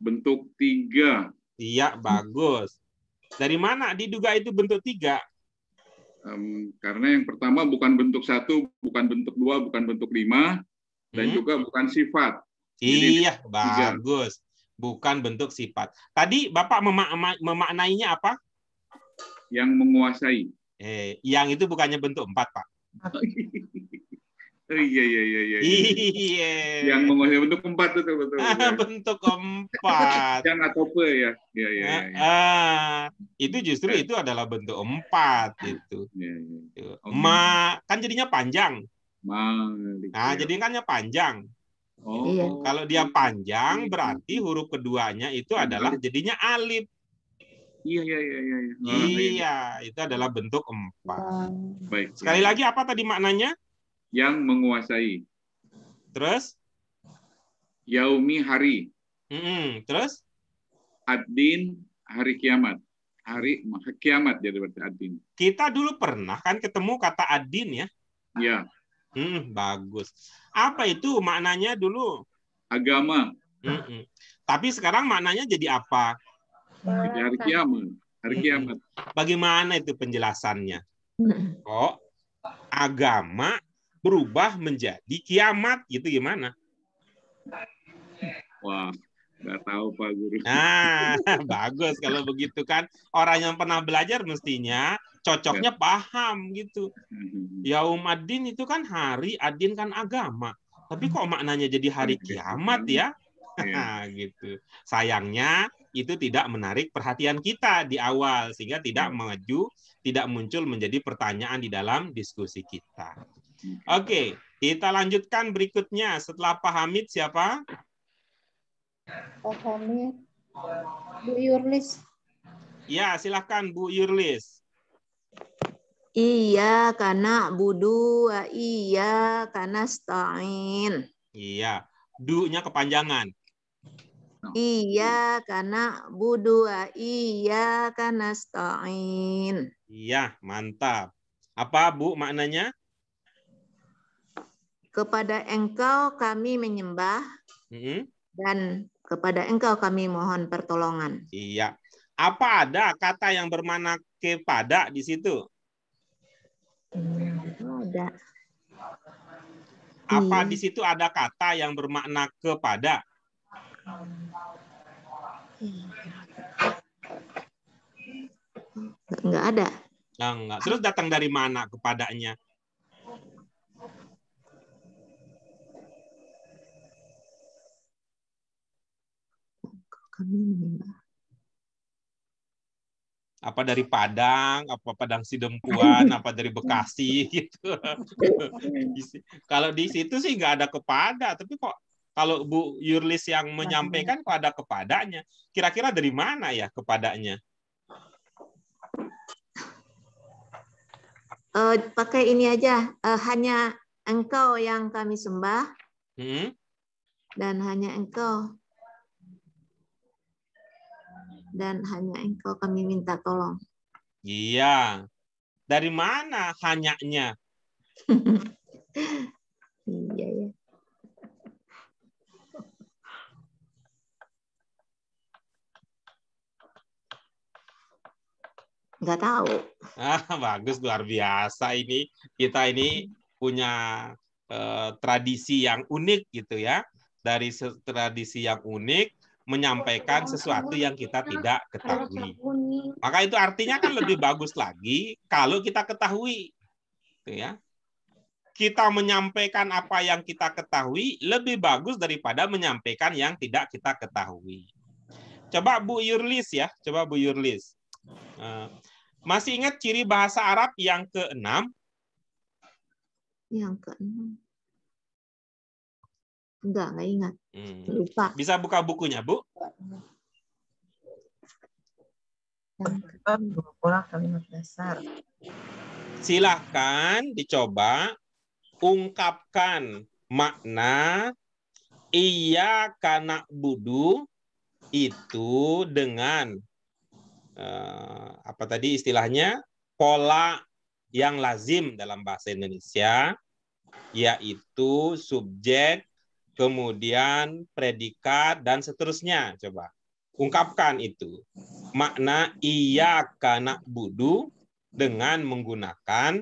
Speaker 5: Bentuk 3.
Speaker 1: Iya, bagus. Dari mana diduga itu bentuk 3?
Speaker 5: Karena yang pertama bukan bentuk 1, bukan bentuk 2, bukan bentuk 5, dan juga bukan sifat.
Speaker 1: Iya, bagus. Bukan bentuk sifat. Tadi Bapak memaknainya apa?
Speaker 5: Yang menguasai.
Speaker 1: Yang itu bukannya bentuk 4, Pak.
Speaker 5: Oh, iya.
Speaker 1: Iya.
Speaker 5: Yang menguasai bentuk 4 betul. Ya.
Speaker 1: Bentuk 4.
Speaker 5: Yang atau pe ya. Iya.
Speaker 1: Itu justru itu adalah bentuk 4 itu.
Speaker 5: Iya.
Speaker 1: Ma kan jadinya panjang.
Speaker 5: Malik.
Speaker 1: Nah, jadikannya panjang.
Speaker 5: Oh.
Speaker 6: Iya.
Speaker 1: Kalau dia panjang berarti huruf keduanya itu adalah jadinya alif.
Speaker 5: Iya.
Speaker 1: Iya, itu adalah bentuk 4.
Speaker 5: Baik.
Speaker 1: Sekali lagi apa tadi maknanya?
Speaker 5: Yang menguasai.
Speaker 1: Terus?
Speaker 5: Yaumi hari.
Speaker 1: Terus?
Speaker 5: Ad-din hari kiamat. Hari kiamat jadi berarti ad-din.
Speaker 1: Kita dulu pernah kan ketemu kata ad-din ya?
Speaker 5: Ya.
Speaker 1: Bagus. Apa itu maknanya dulu?
Speaker 5: Agama.
Speaker 1: Tapi sekarang maknanya jadi apa?
Speaker 5: Jadi hari kiamat. Hari kiamat.
Speaker 1: Bagaimana itu penjelasannya? Kok agama berubah menjadi kiamat gitu gimana?
Speaker 5: Wah, nggak tahu Pak Guru.
Speaker 1: Nah, bagus kalau begitu kan. Orang yang pernah belajar mestinya cocoknya paham gitu. Yaumaddin itu kan hari, adin kan agama. Tapi kok maknanya jadi hari kiamat ya? Gitu. Sayangnya itu tidak menarik perhatian kita di awal sehingga tidak muncul menjadi pertanyaan di dalam diskusi kita. Oke, kita lanjutkan berikutnya. Setelah Pak Hamid siapa?
Speaker 3: Pak Hamid. Bu Yurlis.
Speaker 1: Ya, silakan Bu Yurlis.
Speaker 6: Iya karena budu, iya karena stain.
Speaker 1: Iya, du-nya kepanjangan.
Speaker 6: Iya karena budu, iya karena stain.
Speaker 1: Iya, mantap. Apa Bu maknanya?
Speaker 6: Kepada engkau kami menyembah dan kepada engkau kami mohon pertolongan.
Speaker 1: Iya. Apa ada kata yang bermakna kepada di situ?
Speaker 6: Ada.
Speaker 1: Apa di situ ada kata yang bermakna kepada?
Speaker 6: Enggak ada.
Speaker 1: Enggak. Terus datang dari mana kepadanya?
Speaker 6: Kami menyembah.
Speaker 1: Apa dari Padang, apa Padang Sidempuan, apa dari Bekasi gitu. Kalau di situ sih nggak ada kepada, tapi kok kalau Bu Yurlis yang menyampaikan kok ada kepadanya. Kira-kira dari mana ya kepadanya?
Speaker 6: Pakai ini aja, hanya engkau yang kami sembah dan hanya engkau kami minta tolong.
Speaker 1: Iya. Dari mana hanyanya?
Speaker 6: Iya ya. Nggak tahu.
Speaker 1: Bagus, luar biasa ini. Kita ini punya tradisi yang unik gitu ya. Dari tradisi yang unik menyampaikan sesuatu yang kita tidak ketahui. Maka itu artinya kan lebih bagus lagi kalau kita ketahui. Gitu ya. Kita menyampaikan apa yang kita ketahui lebih bagus daripada menyampaikan yang tidak kita ketahui. Coba Bu Yurlis ya. Coba Bu Yurlis. Masih ingat ciri bahasa Arab yang ke-6?
Speaker 6: Yang ke-6. Enggak ingat. Lupa.
Speaker 1: Bisa buka bukunya, Bu?
Speaker 4: Kalimat dasar.
Speaker 1: Silahkan dicoba ungkapkan makna iyyaka na'budu itu dengan apa tadi istilahnya pola yang lazim dalam bahasa Indonesia, yaitu subjek, kemudian predikat, dan seterusnya. Coba ungkapkan itu. Makna iyyaka na'budu dengan menggunakan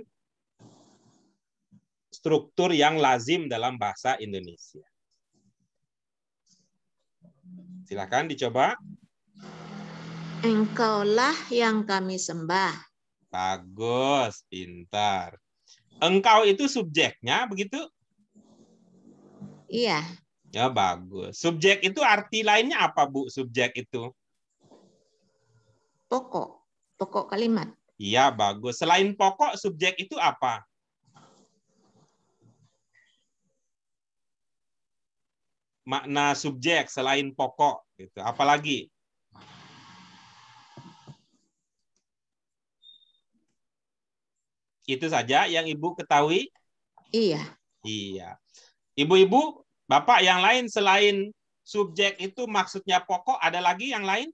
Speaker 1: struktur yang lazim dalam bahasa Indonesia. Silakan dicoba.
Speaker 6: Engkaulah yang kami sembah.
Speaker 1: Bagus, pintar. Engkau itu subjeknya, begitu?
Speaker 6: Iya.
Speaker 1: Ya, bagus. Subjek itu arti lainnya apa, Bu? Subjek itu?
Speaker 6: Pokok. Pokok kalimat.
Speaker 1: Iya, bagus. Selain pokok, subjek itu apa? Makna subjek selain pokok. Gitu. Apalagi? Itu saja yang Ibu ketahui?
Speaker 6: Iya.
Speaker 1: Iya. Ibu-ibu, Bapak yang lain selain subjek itu maksudnya pokok, ada lagi yang lain?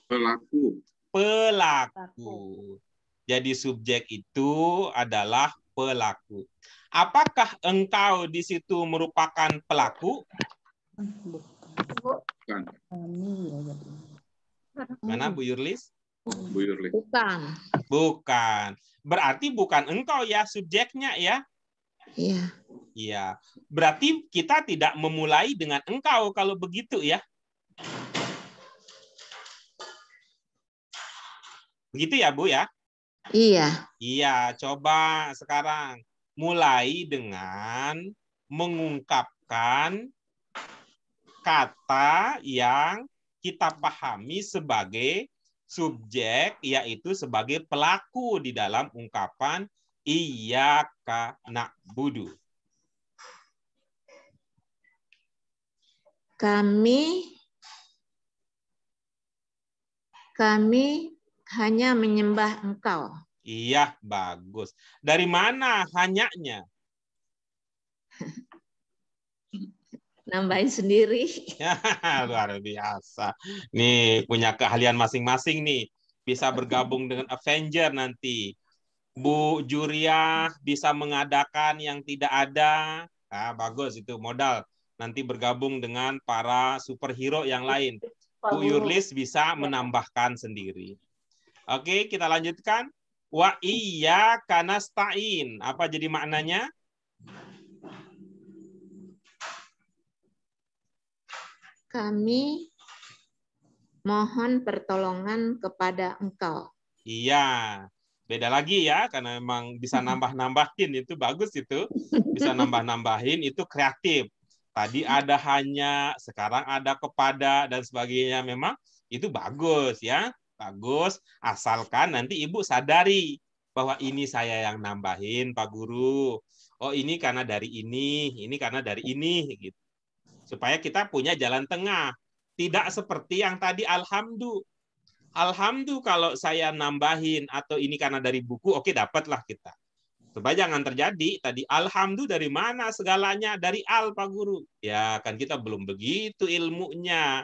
Speaker 5: Pelaku.
Speaker 1: Pelaku. Jadi subjek itu adalah pelaku. Apakah engkau di situ merupakan pelaku?
Speaker 5: Bukan.
Speaker 1: Mana Bu Yurlis?
Speaker 5: Bu Yurlis.
Speaker 6: Bukan.
Speaker 1: Bukan. Berarti bukan engkau ya subjeknya ya?
Speaker 6: Iya.
Speaker 1: Iya. Berarti kita tidak memulai dengan engkau kalau begitu ya? Begitu ya, Bu ya?
Speaker 6: Iya.
Speaker 1: Iya, coba sekarang mulai dengan mengungkapkan kata yang kita pahami sebagai subjek, yaitu sebagai pelaku di dalam ungkapan iyyaka na'budu.
Speaker 6: Kami hanya menyembah Engkau.
Speaker 1: Iya, bagus. Dari mana hanyanya?
Speaker 6: Nambahin sendiri.
Speaker 1: Luar biasa. Nih, punya keahlian masing-masing nih. Bisa bergabung dengan Avenger nanti. Bu Juria bisa mengadakan yang tidak ada. Nah, bagus itu modal. Nanti bergabung dengan para superhero yang lain. Bu Yurlis bisa menambahkan sendiri. Oke, kita lanjutkan. Wa iyyaka nasta'in. Apa jadi maknanya?
Speaker 6: Kami mohon pertolongan kepada Engkau.
Speaker 1: Iya. Beda lagi ya, karena memang bisa nambah-nambahin. Itu bagus itu. Bisa nambah-nambahin, itu kreatif. Tadi ada hanya, sekarang ada kepada, dan sebagainya. Memang itu bagus ya. Bagus, asalkan nanti Ibu sadari bahwa ini saya yang nambahin, Pak Guru. Oh, ini karena dari ini karena dari ini. Gitu. Supaya kita punya jalan tengah. Tidak seperti yang tadi alhamdulillah. Alhamdulillah kalau saya nambahin atau ini karena dari buku, oke dapatlah kita. Supaya jangan terjadi tadi alhamdulillah dari mana segalanya dari al Pak Guru. Ya kan kita belum begitu ilmunya.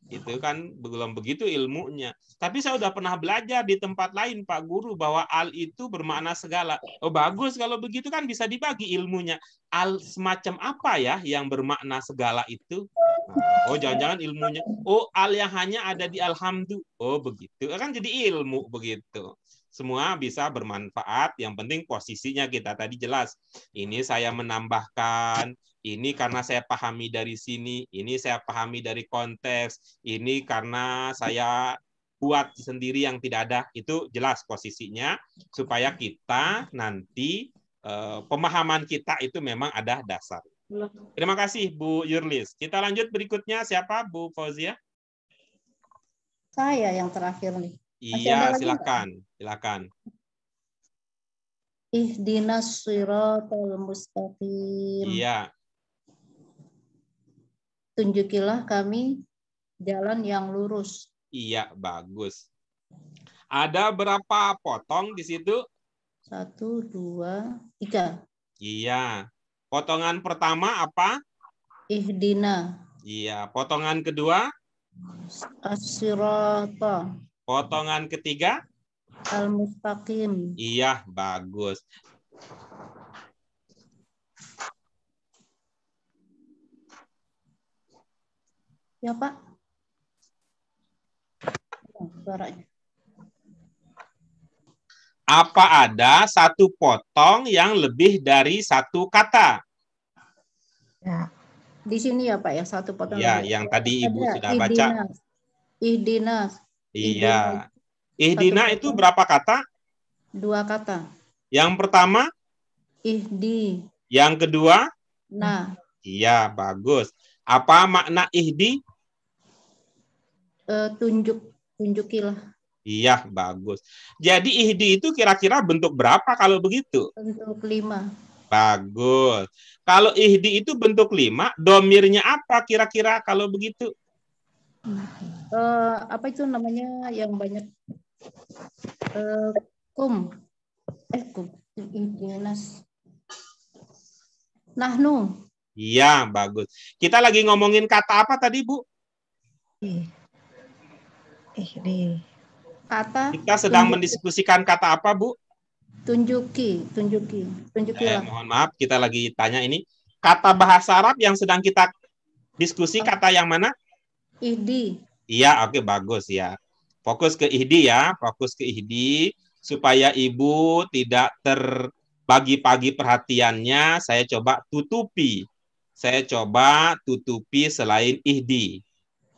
Speaker 1: Itu kan belum begitu ilmunya. Tapi saya udah pernah belajar di tempat lain Pak Guru bahwa al itu bermakna segala. Oh bagus kalau begitu kan bisa dibagi ilmunya. Al semacam apa ya yang bermakna segala itu? Nah, oh jangan-jangan ilmunya. Oh al yang hanya ada di alhamdulillah. Oh begitu. Kan jadi ilmu begitu. Semua bisa bermanfaat. Yang penting posisinya kita tadi jelas. Ini saya menambahkan. Ini karena saya pahami dari sini. Ini saya pahami dari konteks. Ini karena saya buat sendiri yang tidak ada. Itu jelas posisinya. Supaya kita nanti pemahaman kita itu memang ada dasar. Terima kasih Bu Yurlis. Kita lanjut berikutnya. Siapa Bu Fauzia?
Speaker 3: Saya yang terakhir nih.
Speaker 1: Iya, silakan. Silakan.
Speaker 3: Ihdinas shiratal mustaqim.
Speaker 1: Iya.
Speaker 3: Tunjukilah kami jalan yang lurus.
Speaker 1: Iya, bagus. Ada berapa potong di situ?
Speaker 3: 1, 2, 3.
Speaker 1: Iya. Potongan pertama apa?
Speaker 3: Ihdina.
Speaker 1: Iya. Potongan kedua?
Speaker 3: As-sirata.
Speaker 1: Potongan ketiga?
Speaker 3: Al-mustaqim.
Speaker 1: Iya, bagus.
Speaker 3: Ya, Pak. Suaranya.
Speaker 1: Apa ada satu potong yang lebih dari satu kata?
Speaker 4: Ya.
Speaker 3: Di sini ya Pak ya, satu potong.
Speaker 1: Ya, yang tadi Ibu sudah baca.
Speaker 3: Ihdina.
Speaker 1: Iya. Ihdina itu berapa kata?
Speaker 3: 2 kata.
Speaker 1: Yang pertama?
Speaker 3: Ihdi.
Speaker 1: Yang kedua?
Speaker 3: Nah.
Speaker 1: Iya, bagus. Apa makna ihdi?
Speaker 3: Tunjukilah.
Speaker 1: Iya, bagus. Jadi ihdi itu kira-kira bentuk berapa kalau begitu?
Speaker 3: Bentuk 5.
Speaker 1: Bagus. Kalau ihdi itu bentuk 5, domirnya apa kira-kira kalau begitu?
Speaker 3: Apa itu namanya yang banyak? Kum. Ihdinas. Nahnu.
Speaker 1: Iya, bagus. Kita lagi ngomongin kata apa tadi, Bu?
Speaker 4: Ihdi.
Speaker 3: Kata.
Speaker 1: Kita sedang mendiskusikan kata apa, Bu?
Speaker 3: Tunjukilah.
Speaker 1: Mohon maaf, kita lagi tanya ini. Kata bahasa Arab yang sedang kita diskusi, kata yang mana?
Speaker 3: Ihdi.
Speaker 1: Iya, oke, bagus ya. Fokus ke ihdi ya, fokus ke ihdi. Supaya Ibu tidak terbagi-bagi perhatiannya, saya coba tutupi. Saya coba tutupi selain ihdi.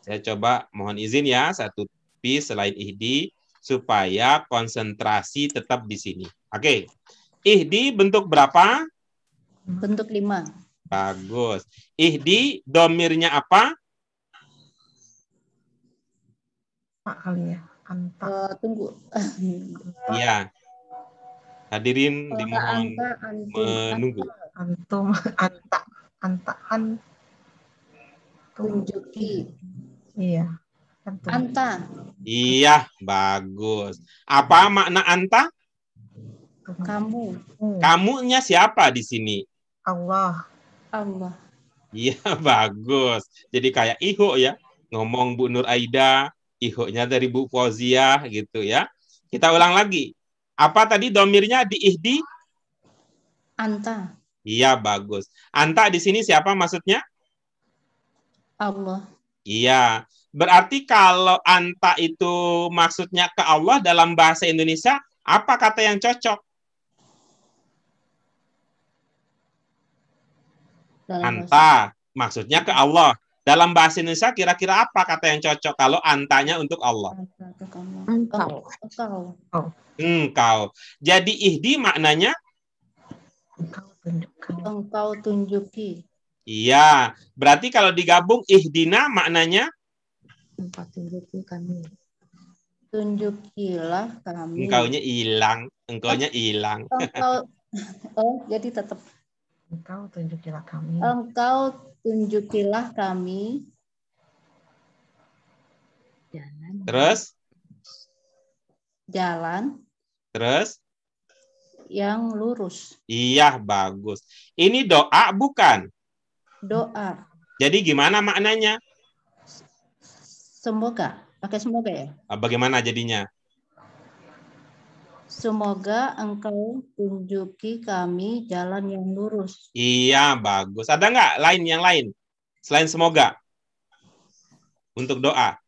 Speaker 1: Saya coba, mohon izin ya, saya tutupi selain ihdi, supaya konsentrasi tetap di sini. Oke. Ihdi bentuk berapa?
Speaker 3: Bentuk 5.
Speaker 1: Bagus. Ihdi domirnya apa?
Speaker 4: Pak kali ya. Anta.
Speaker 3: Tunggu.
Speaker 1: Iya. Hadirin dimohon menunggu.
Speaker 4: Antum. Anta.
Speaker 3: Tunjuki.
Speaker 4: Iya.
Speaker 3: Anta.
Speaker 1: Iya, bagus. Apa makna anta?
Speaker 3: Kamu.
Speaker 1: Kamunya siapa di sini?
Speaker 4: Allah.
Speaker 1: Iya, bagus. Jadi kayak iho ya. Ngomong Bu Nur Aida, iho-nya dari Bu Fauziah gitu ya. Kita ulang lagi. Apa tadi domirnya di ihdi?
Speaker 3: Anta.
Speaker 1: Iya, bagus. Anta di sini siapa maksudnya?
Speaker 3: Allah.
Speaker 1: Iya. Berarti kalau anta itu maksudnya ke Allah dalam bahasa Indonesia, apa kata yang cocok? Anta, maksudnya ke Allah. Dalam bahasa Indonesia kira-kira apa kata yang cocok kalau antanya untuk Allah? Engkau. Jadi ihdi maknanya?
Speaker 3: Engkau tunjuki.
Speaker 1: Iya. Berarti kalau digabung ihdina maknanya?
Speaker 3: Tunjuki kami. Tunjukilah kami.
Speaker 1: Engkaunya hilang. Engkaunya hilang.
Speaker 3: Jadi tetap.
Speaker 4: Engkau tunjukilah kami.
Speaker 3: Engkau tunjukilah kami.
Speaker 1: Jalan. Terus?
Speaker 3: Jalan.
Speaker 1: Terus?
Speaker 3: Yang lurus.
Speaker 1: Iya, bagus. Ini doa bukan?
Speaker 3: Doa.
Speaker 1: Jadi gimana maknanya?
Speaker 3: Semoga. Pakai semoga ya?
Speaker 1: Bagaimana jadinya?
Speaker 3: Semoga engkau tunjuki kami jalan yang lurus.
Speaker 1: Iya, bagus. Ada nggak yang lain? Selain semoga? Untuk doa?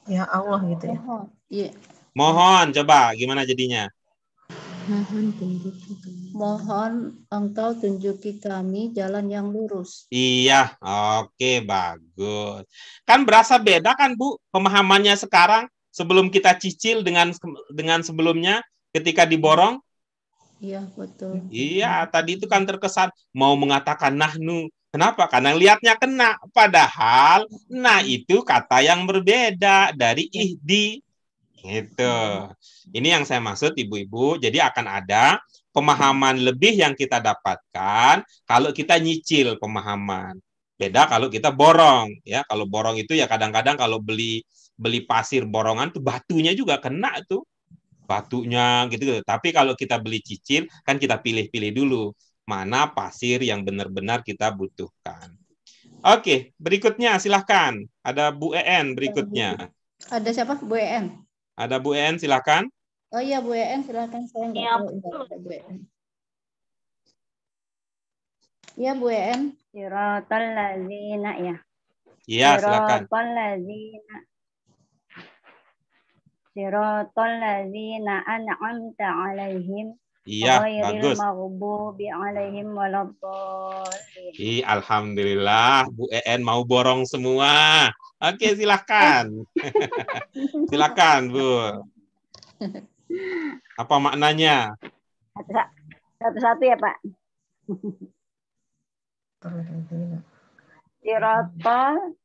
Speaker 4: Ya Allah gitu ya.
Speaker 3: Mohon. Iya.
Speaker 1: Mohon, coba gimana jadinya?
Speaker 3: Mohon engkau tunjuki kami jalan yang lurus.
Speaker 1: Iya, oke, bagus. Kan berasa beda kan, Bu, pemahamannya sekarang sebelum kita cicil dengan sebelumnya ketika diborong?
Speaker 3: Iya, betul.
Speaker 1: Iya, tadi itu kan terkesan mau mengatakan nahnu. Kenapa? Karena lihatnya kena. Padahal, nah itu kata yang berbeda dari ihdi. Gitu. Ini yang saya maksud ibu-ibu. Jadi akan ada pemahaman lebih yang kita dapatkan kalau kita nyicil pemahaman. Beda kalau kita borong. Ya, kalau borong itu ya kadang-kadang kalau beli pasir borongan tuh batunya juga kena tuh. Batunya gitu. Tapi kalau kita beli cicil kan kita pilih-pilih dulu mana pasir yang benar-benar kita butuhkan. Oke, berikutnya silahkan. Ada Bu EN berikutnya.
Speaker 3: Ada siapa? Bu EN.
Speaker 1: Ada Bu EN, silahkan.
Speaker 3: Oh iya, Bu EN, silahkan. Saya nggak tahu Bu EN. Iya, Bu EN.
Speaker 8: Siratal ladzina ya.
Speaker 1: Iya, silakan.
Speaker 8: Siratal ladzina an'amta 'alaihim.
Speaker 1: Iya, bagus.
Speaker 8: Maghdubi 'alaihim waladdallin.
Speaker 1: Alhamdulillah, Bu EN mau borong semua. Oke, silakan. Silakan, Bu. Apa maknanya?
Speaker 8: Satu-satu ya, Pak. Sirotol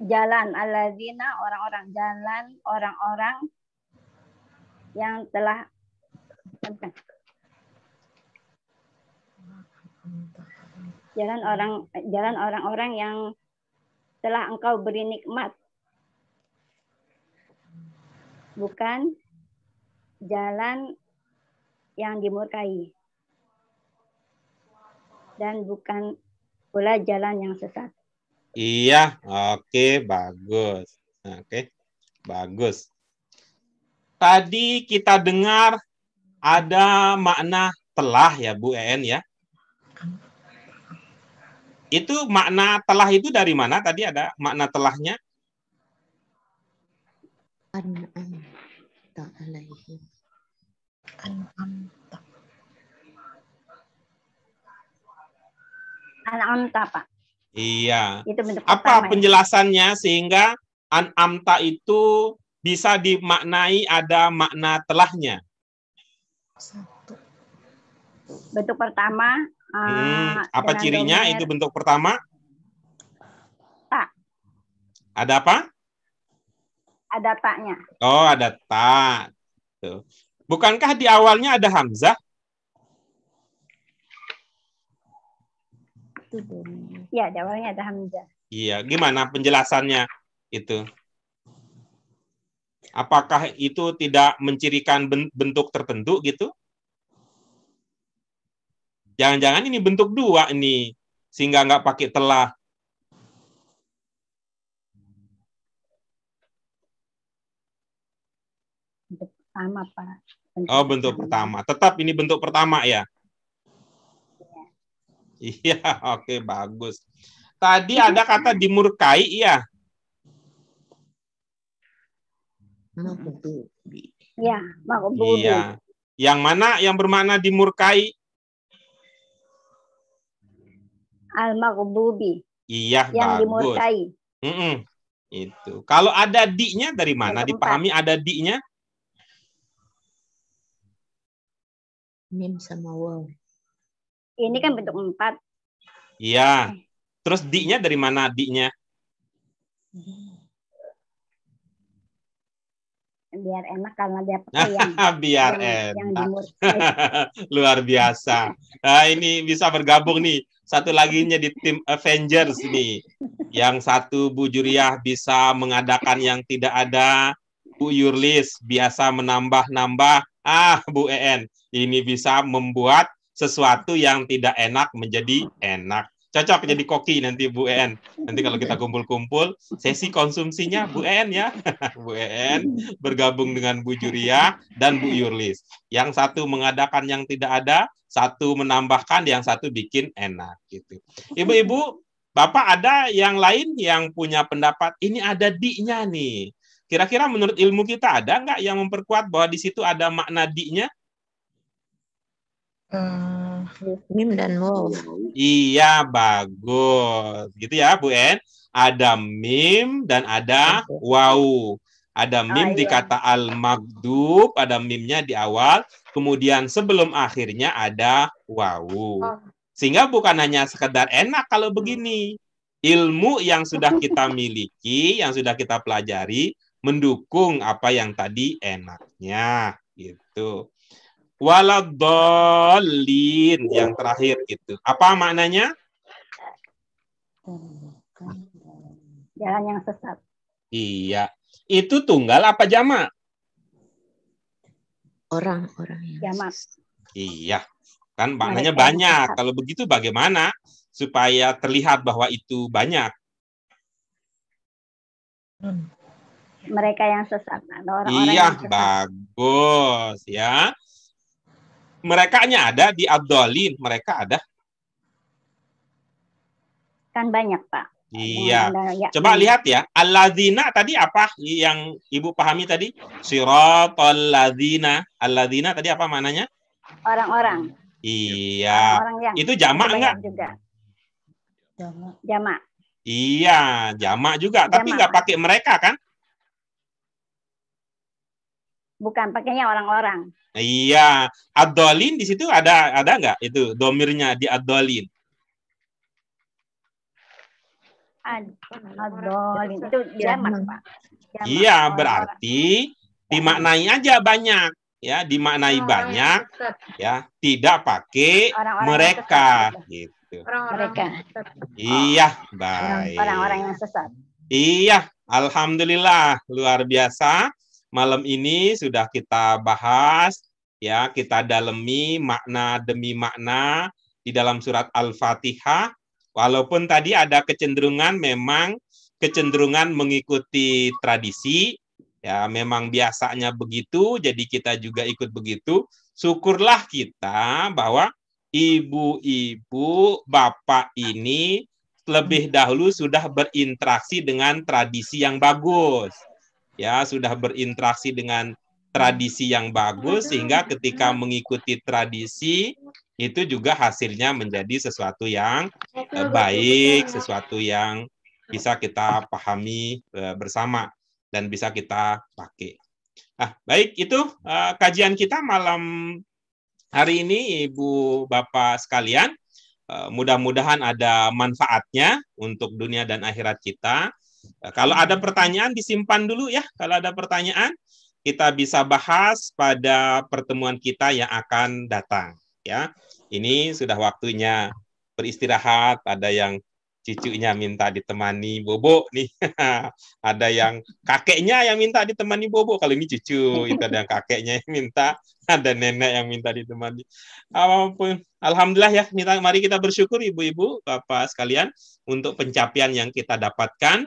Speaker 8: jalan alladzina orang-orang, jalan orang-orang yang telah jalan orang-orang yang telah engkau beri nikmat, bukan jalan yang dimurkai dan bukan pula jalan yang sesat.
Speaker 1: Iya, oke, bagus. Oke, bagus. Tadi kita dengar ada makna telah ya, Bu En ya. Itu makna telah itu dari mana? Tadi ada makna telahnya.
Speaker 6: An'amta alaihim.
Speaker 8: An'amta, Pak.
Speaker 1: Iya.
Speaker 8: Itu bentuk
Speaker 1: apa
Speaker 8: pertama,
Speaker 1: penjelasannya sehingga an'amta itu bisa dimaknai ada makna telahnya?
Speaker 8: Bentuk pertama.
Speaker 1: Apa cirinya
Speaker 8: domir,
Speaker 1: itu bentuk pertama?
Speaker 8: tak.
Speaker 1: Ada apa?
Speaker 8: Ada taknya.
Speaker 1: Oh, ada tak. Tuh. Bukankah di awalnya ada hamzah?
Speaker 8: Ya, di awalnya ada hamzah.
Speaker 1: Iya, gimana penjelasannya itu? Apakah itu tidak mencirikan bentuk tertentu gitu? Jangan-jangan ini bentuk dua ini, sehingga nggak pakai telah.
Speaker 8: Bentuk pertama, Pak.
Speaker 1: Bentuk pertama. Tetap ini bentuk pertama ya? Iya, oke, bagus. Tadi ada kata dimurkai, iya?
Speaker 8: Ya, maghdubi.
Speaker 1: Iya. Yang mana yang bermakna dimurkai?
Speaker 8: Al-maghdubi.
Speaker 1: Iya,
Speaker 8: yang
Speaker 1: bagus.
Speaker 8: Dimurkai.
Speaker 1: Itu. Kalau ada di-nya dari mana? Dipahami ada di-nya?
Speaker 6: Mim sama waw.
Speaker 8: Ini kan bentuk 4.
Speaker 1: Iya. Terus di-nya dari mana di-nya?
Speaker 8: Biar enak karena dia pakai yang
Speaker 1: biar
Speaker 8: yang
Speaker 1: enak. Luar biasa. Nah, ini bisa bergabung nih. Satu laginya di tim Avengers nih. Yang satu Bu Juriah bisa mengadakan yang tidak ada. Bu Yurlis biasa menambah-nambah. Bu En, ini bisa membuat sesuatu yang tidak enak menjadi enak. Cocok jadi koki nanti Bu En. Nanti kalau kita kumpul-kumpul, sesi konsumsinya Bu En ya. Bu En bergabung dengan Bu Juriah dan Bu Yurlis. Yang satu mengadakan yang tidak ada, satu menambahkan, yang satu bikin enak gitu. Ibu-ibu, Bapak ada yang lain yang punya pendapat ini ada di-nya nih. Kira-kira menurut ilmu kita ada nggak yang memperkuat bahwa di situ ada makna di-nya?
Speaker 6: Mim dan waw.
Speaker 1: Iya, bagus. Gitu ya, Bu En. Ada mim dan ada waw. Ada mim di kata al-maghdub, ada mimnya di awal, kemudian sebelum akhirnya ada waw. Sehingga bukan hanya sekedar enak kalau begini. Ilmu yang sudah kita miliki, yang sudah kita pelajari, mendukung apa yang tadi enaknya. Gitu. Waladhalin yang terakhir itu. Apa maknanya?
Speaker 8: Jalan yang sesat.
Speaker 1: Iya. Itu tunggal apa jamak?
Speaker 6: Orang-orang yang
Speaker 8: jamak.
Speaker 1: Iya. Kan maknanya banyak. Kalau begitu bagaimana supaya terlihat bahwa itu banyak?
Speaker 8: Mereka yang sesat. Orang-orang
Speaker 1: iya, yang sesat. Bagus ya. Merekanya ada di Abdolin, mereka ada.
Speaker 8: Kan banyak, Pak.
Speaker 1: Iya. Coba lihat ya. Alladzina tadi apa yang Ibu pahami tadi? Siratal ladzina. Alladzina tadi apa maknanya?
Speaker 8: Orang-orang.
Speaker 1: Iya.
Speaker 8: Orang-orang yang
Speaker 1: itu jamak enggak?
Speaker 8: Juga. Jamak.
Speaker 1: Iya, jamak juga. Jamak. Tapi enggak pakai mereka kan?
Speaker 8: Bukan, pakainya orang-orang.
Speaker 1: Iya, ad-dhalin di situ ada nggak itu domirnya di ad-dhalin?
Speaker 8: Ad-dhalin itu jamak, Pak. Jamak,
Speaker 1: iya,
Speaker 8: orang-orang.
Speaker 1: berarti dimaknai aja banyak, ya, dimaknai banyak, ya, tidak pakai
Speaker 8: Orang-orang
Speaker 1: mereka,
Speaker 8: sesat,
Speaker 1: gitu.
Speaker 8: Mereka.
Speaker 1: Iya, baik.
Speaker 8: Orang-orang yang sesat.
Speaker 1: Iya, alhamdulillah, luar biasa. Malam ini sudah kita bahas, ya, kita dalami makna demi makna di dalam surat Al-Fatihah. Walaupun tadi ada kecenderungan mengikuti tradisi, ya, memang biasanya begitu, jadi kita juga ikut begitu. Syukurlah kita bahwa ibu-ibu, bapak ini lebih dahulu sudah berinteraksi dengan tradisi yang bagus. Ya, sudah berinteraksi dengan tradisi yang bagus sehingga ketika mengikuti tradisi itu juga hasilnya menjadi sesuatu yang baik, sesuatu yang bisa kita pahami bersama dan bisa kita pakai. Baik, itu kajian kita malam hari ini, Ibu Bapak sekalian. Mudah-mudahan ada manfaatnya untuk dunia dan akhirat kita. Kalau ada pertanyaan disimpan dulu ya. Kalau ada pertanyaan kita bisa bahas pada pertemuan kita yang akan datang ya. Ini sudah waktunya beristirahat. Ada yang cucunya minta ditemani bobo nih. Ada yang kakeknya yang minta ditemani bobo. Kalau ini cucu, itu ada yang kakeknya yang minta, ada nenek yang minta ditemani. Apapun, alhamdulillah ya. Mari kita bersyukur ibu-ibu, bapak sekalian untuk pencapaian yang kita dapatkan.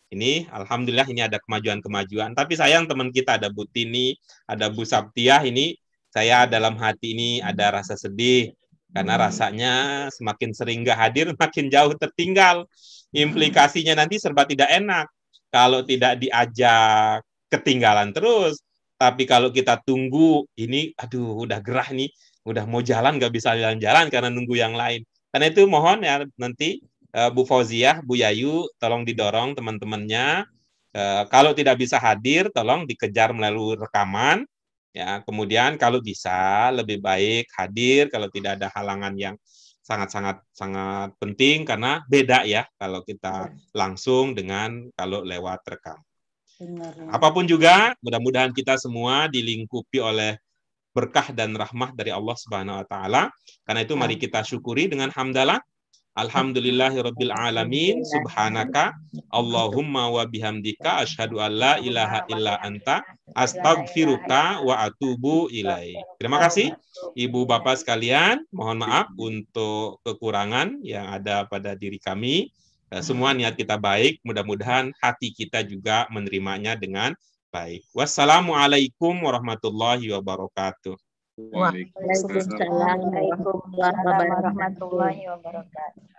Speaker 1: Ini alhamdulillah ini ada kemajuan-kemajuan. Tapi sayang teman kita ada Bu Tini, ada Bu Sabtiah, ini saya dalam hati ini ada rasa sedih. Karena rasanya semakin sering nggak hadir, makin jauh tertinggal. Implikasinya nanti serba tidak enak. Kalau tidak diajak, ketinggalan terus. Tapi kalau kita tunggu, ini aduh udah gerah nih, udah mau jalan nggak bisa jalan-jalan karena nunggu yang lain. Karena itu mohon ya nanti Bu Fauziah, Bu Yayu, tolong didorong teman-temannya. Kalau tidak bisa hadir, tolong dikejar melalui rekaman. Ya, kemudian kalau bisa lebih baik hadir kalau tidak ada halangan yang sangat penting karena beda ya kalau kita langsung dengan kalau lewat rekam. Apapun juga, mudah-mudahan kita semua dilingkupi oleh berkah dan rahmah dari Allah Subhanahu wa taala. Karena itu mari kita syukuri dengan hamdalah. Alhamdulillahirabbil alamin, subhanaka Allahumma wa bihamdika asyhadu an la ilaha illa anta astaghfiruka wa atubu ilaik. Terima kasih Ibu Bapak sekalian, mohon maaf untuk kekurangan yang ada pada diri kami. Semua niat kita baik, mudah-mudahan hati kita juga menerimanya dengan baik. Wassalamualaikum warahmatullahi wabarakatuh.
Speaker 5: Waalaikumsalam
Speaker 8: warahmatullahi wabarakatuh.